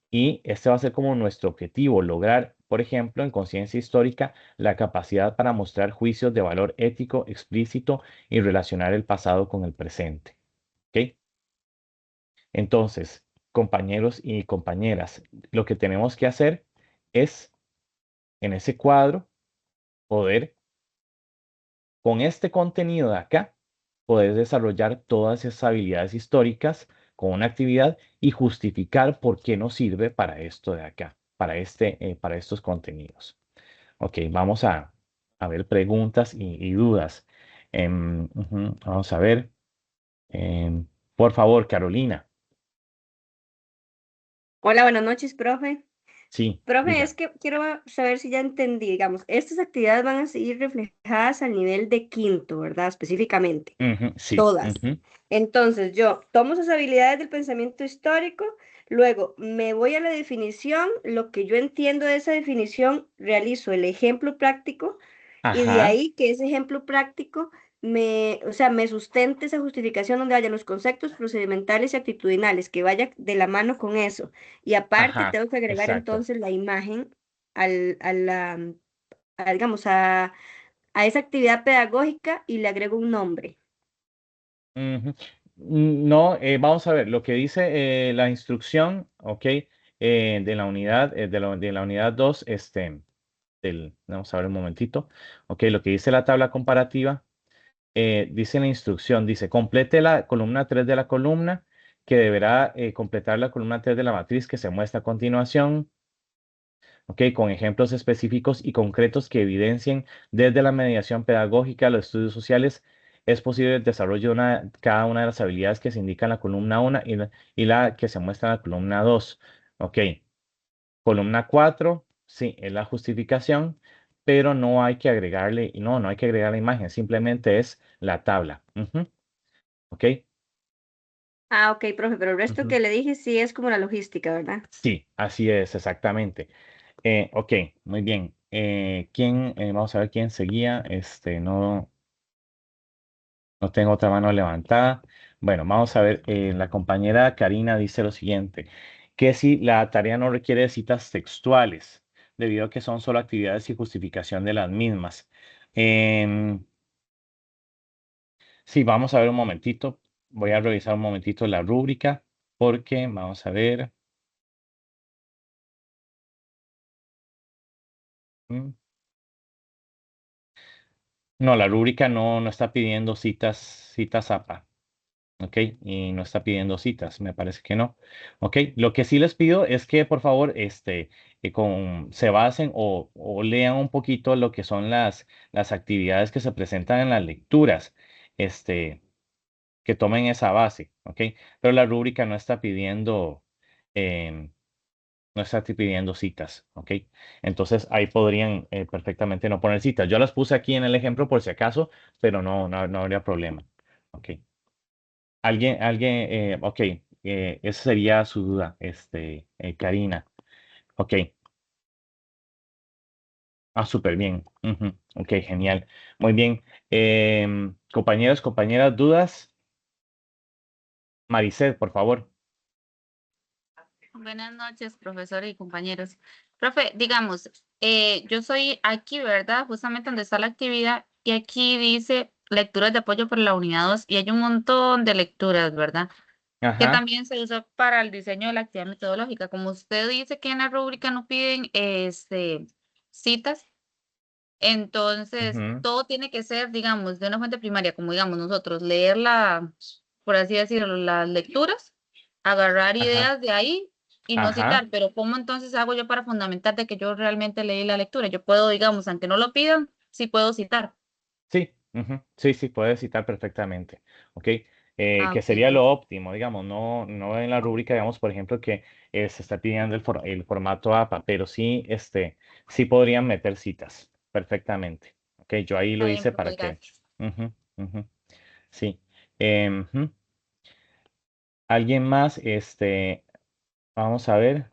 Y este va a ser como nuestro objetivo, lograr, por ejemplo, en conciencia histórica, la capacidad para mostrar juicios de valor ético explícito y relacionar el pasado con el presente, ¿ok? Entonces, compañeros y compañeras, lo que tenemos que hacer es en ese cuadro poder, con este contenido de acá, poder desarrollar todas esas habilidades históricas con una actividad y justificar por qué nos sirve para esto de acá, para estos contenidos. Ok, vamos a ver preguntas y dudas. Vamos a ver. Por favor, Carolina. Hola, buenas noches, profe. Sí, Profe, es diga. que quiero saber si ya entendí, digamos, estas actividades van a seguir reflejadas al nivel de quinto, ¿verdad? Específicamente, Ujú, sí. todas. Ujú, Entonces, yo tomo esas habilidades del pensamiento histórico, luego me voy a la definición, lo que yo entiendo de esa definición, realizo el ejemplo práctico y de ajá, ahí que ese ejemplo práctico o sea, me sustente esa justificación donde haya los conceptos procedimentales y actitudinales, que vaya de la mano con eso. Y aparte ajá, tengo que agregar exacto. entonces la imagen a digamos, a esa actividad pedagógica y le agrego un nombre. Ujú. No, vamos a ver, lo que dice la instrucción, ok, de la unidad, de la unidad 2, vamos a ver un momentito, ok, lo que dice la tabla comparativa, dice la instrucción, dice, complete la columna 3 de la columna, que deberá completar la columna 3 de la matriz que se muestra a continuación, ok, con ejemplos específicos y concretos que evidencien desde la mediación pedagógica a los estudios sociales. Es posible el desarrollo de cada una de las habilidades que se indican en la columna 1 y la que se muestra en la columna 2. Ok, columna 4, sí, es la justificación, pero no hay que agregarle, no hay que agregar la imagen, simplemente es la tabla. Ujú, ok, Ah, ok, profe, pero el resto ujú. que le dije sí es como la logística, ¿verdad? Sí, así es, exactamente. Ok, muy bien. Vamos a ver quién seguía. No tengo otra mano levantada. Bueno, vamos a ver. La compañera Karina dice lo siguiente, que si la tarea no requiere de citas textuales, debido a que son solo actividades y justificación de las mismas. Em, sí, vamos a ver un momentito. Voy a revisar un momentito la rúbrica, porque vamos a ver. mm, No, la rúbrica no está pidiendo citas APA. ¿Ok? Y no está pidiendo citas, me parece que no. ¿Ok? Lo que sí les pido es que por favor se basen o lean un poquito lo que son las actividades que se presentan en las lecturas, este, que tomen esa base, ¿ok? Pero la rúbrica em, no está pidiendo citas, ¿ok? Entonces ahí podrían perfectamente no poner citas. Yo las puse aquí en el ejemplo por si acaso, pero no habría problema, ¿ok? Ok, esa sería su duda, Karina. Ok, súper bien. Ujú, ok, genial. Muy bien. Compañeros, compañeras, dudas. Maricel, por favor. Buenas noches, profesor y compañeros. Profe, digamos, yo soy aquí, ¿verdad? Justamente donde está la actividad y aquí dice lecturas de apoyo para la unidad 2 y hay un montón de lecturas, ¿verdad? Que Ajá. también se usa para el diseño de la actividad metodológica. Como usted dice que en la rúbrica no piden citas, entonces Ujú, todo tiene que ser, digamos, de una fuente primaria, como digamos nosotros, leer la, por así decirlo, las lecturas, agarrar ajá, ideas de ahí y no ajá. citar, pero ¿cómo entonces hago yo para fundamentar de que yo realmente leí la lectura? Yo puedo, digamos, aunque no lo pidan, sí puedo citar. Sí, ujú, sí, sí, puedes citar perfectamente. Ok, Ah, que ok, sería lo perfecto. óptimo, digamos, no en la rúbrica, digamos, por ejemplo, que se está pidiendo el formato APA, pero sí, sí podrían meter citas perfectamente. Ok, yo ahí lo Está bien, hice profe, para que. gracias. Ujú, ujú, sí. Ujú. ¿Alguien más? Vamos a ver.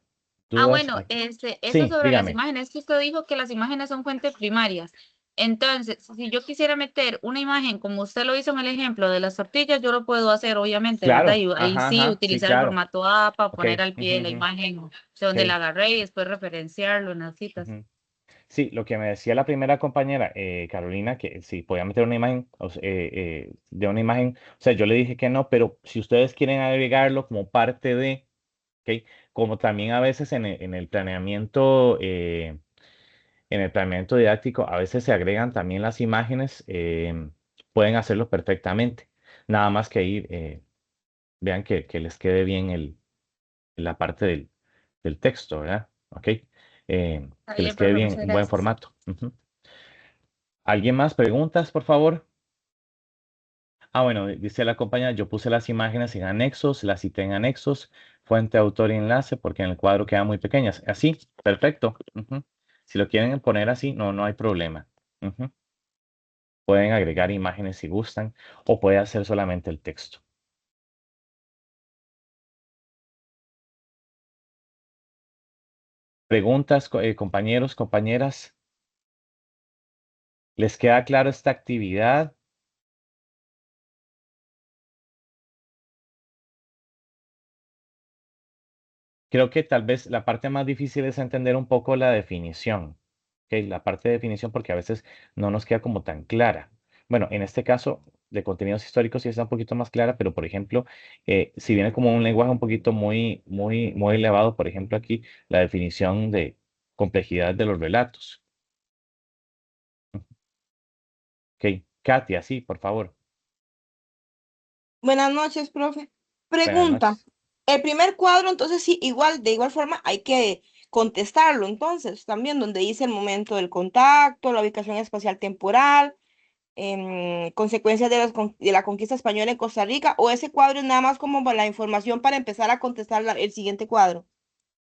Ah, ¿Dudas? bueno, eso Sí, sobre las dígame. imágenes, que usted dijo que las imágenes son fuentes primarias. Entonces, si yo quisiera meter una imagen, como usted lo hizo en el ejemplo de las tortillas, yo lo puedo hacer, obviamente, ¿verdad? Claro, Y ahí ajá, sí ajá, sí, utilizar el claro. formato APA, Ok. poner al Ujú, pie la ujú, imagen de donde la ok, agarré y después referenciarlo en las citas. ujú. Sí, lo que me decía la primera compañera, Carolina, que si podía meter una imagen, de una imagen, o sea, yo le dije que no, pero si ustedes quieren agregarlo como parte de, ¿ok? Como también a veces en el planeamiento didáctico, a veces se agregan también las imágenes, pueden hacerlo perfectamente. Nada más que ir, vean que les quede bien la parte del texto, ¿verdad? ¿Ok? Está Que les bien, quede profe, bien muchas en buen gracias. formato. Ujú. ¿Alguien más? ¿Preguntas, por favor? Ah, bueno, dice la compañera, yo puse las imágenes en anexos, las cité en anexos, fuente, autor y enlace, porque en el cuadro quedan muy pequeñas. Así, perfecto. Ujú. Si lo quieren poner así, no hay problema. Ujú. Pueden agregar imágenes si gustan, o puede hacer solamente el texto. Preguntas, compañeros, compañeras. ¿Les queda claro esta actividad? Creo que tal vez la parte más difícil es entender un poco la definición. ¿Ok? La parte de definición porque a veces no nos queda como tan clara. Bueno, en este caso de contenidos históricos sí está un poquito más clara, pero por ejemplo, si viene como un lenguaje un poquito muy elevado, por ejemplo aquí la definición de complejidad de los relatos. Ok, Katia, sí, por favor. Buenas noches, profe. Buenas Pregunta. noches. El primer cuadro, entonces sí, de igual forma hay que contestarlo, entonces, también donde dice el momento del contacto, la ubicación espacial temporal, consecuencias de, de la conquista española en Costa Rica, o ese cuadro es nada más como la información para empezar a contestar el siguiente cuadro.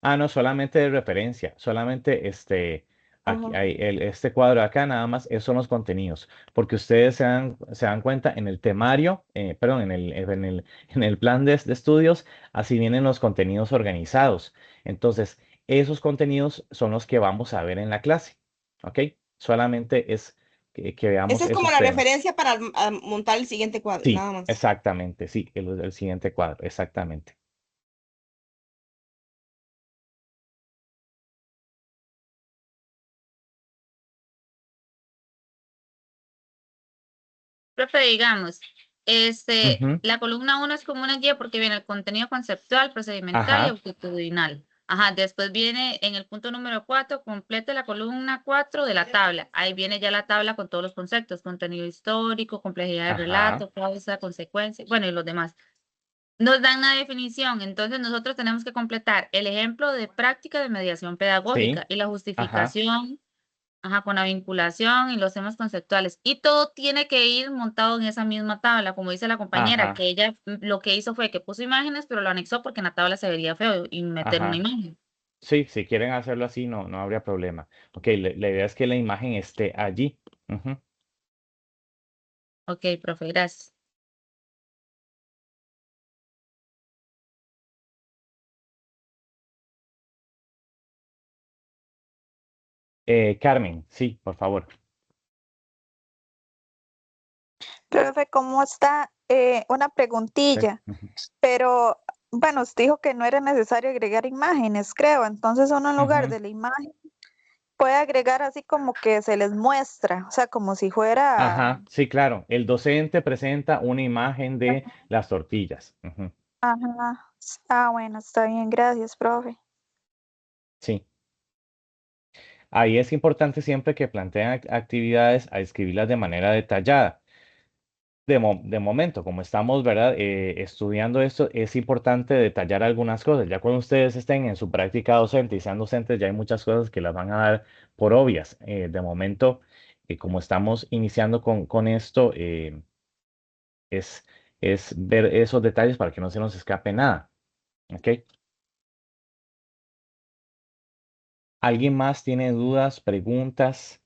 Ah, no, solamente de referencia, solamente aquí, Ajá. este cuadro de acá nada más, esos son los contenidos, porque ustedes se dan cuenta en el temario, perdón, en el plan de estudios, así vienen los contenidos organizados. Entonces, esos contenidos son los que vamos a ver en la clase, ¿ok? Solamente es que veamos Esa es como esos la temas. referencia para montar el siguiente cuadro, Sí, nada más. exactamente, sí, el siguiente cuadro, exactamente. Profe, digamos, Ujú. la columna 1 es como una guía porque viene el contenido conceptual, procedimental y Ajá, actitudinal. Ajá, después viene en el punto número 4, complete la columna 4 de la tabla. Ahí viene ya la tabla con todos los conceptos, contenido histórico, complejidad del ajá, relato, causa, consecuencia, bueno, y los demás. Nos dan una definición, entonces nosotros tenemos que completar el ejemplo de práctica de mediación sí, pedagógica y la ajá. justificación. Ajá, con la vinculación y los temas conceptuales. Y todo tiene que ir montado en esa misma tabla, como dice la compañera, Ajá, que ella lo que hizo fue que puso imágenes, pero lo anexó porque en la tabla se vería feo y meter una ajá. imagen. Sí, si quieren hacerlo así, no habría problema. Ok, la idea es que la imagen esté allí. Ujú. Ok, profe, gracias. Carmen, sí, por favor. Profe, ¿cómo está? Una preguntilla, Ujú. pero bueno, usted dijo que no era necesario agregar imágenes, creo. Entonces uno en lugar Ujú. de la imagen puede agregar así como que se les muestra, o sea, como si fuera, Ajá, sí, claro. El docente presenta una imagen de las tortillas. Ujú. ajá. Ah, bueno, está bien, gracias, profe. Sí. Ahí es importante siempre que planteen actividades a escribirlas de manera detallada. De momento, como estamos, ¿verdad? Estudiando esto, es importante detallar algunas cosas. Ya cuando ustedes estén en su práctica docente y sean docentes, ya hay muchas cosas que las van a dar por obvias. De momento, como estamos iniciando con esto, es, es ver esos detalles para que no se nos escape nada. ¿Ok? ¿Alguien más tiene dudas, preguntas?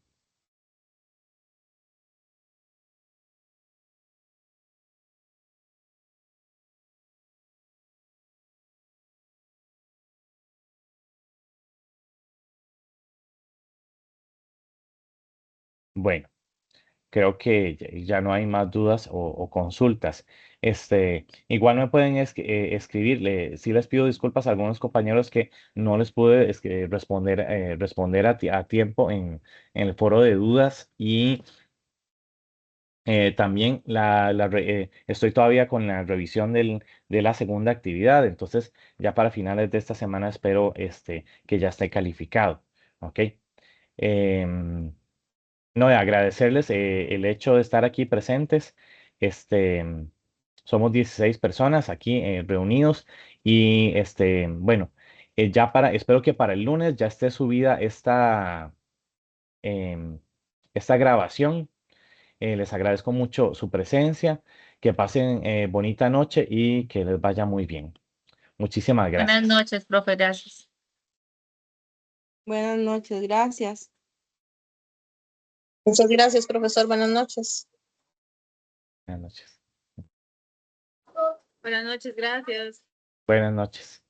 Bueno. Creo que ya no hay más dudas o consultas. Igual me pueden escribir. Sí les pido disculpas a algunos compañeros que no les pude responder a tiempo en el foro de dudas y también estoy todavía con la revisión de la segunda actividad. Entonces, ya para finales de esta semana espero que ya esté calificado. ¿Ok? Em, no, de agradecerles el hecho de estar aquí presentes. Este, somos 16 personas aquí reunidos y bueno, espero que para el lunes ya esté subida em, esta grabación Les agradezco mucho su presencia, que pasen bonita noche y que les vaya muy bien. Muchísimas Buenas gracias. noches, profe, gracias. Buenas noches, gracias. Muchas gracias, profesor. Buenas noches. Buenas noches. Buenas noches, gracias. Buenas noches.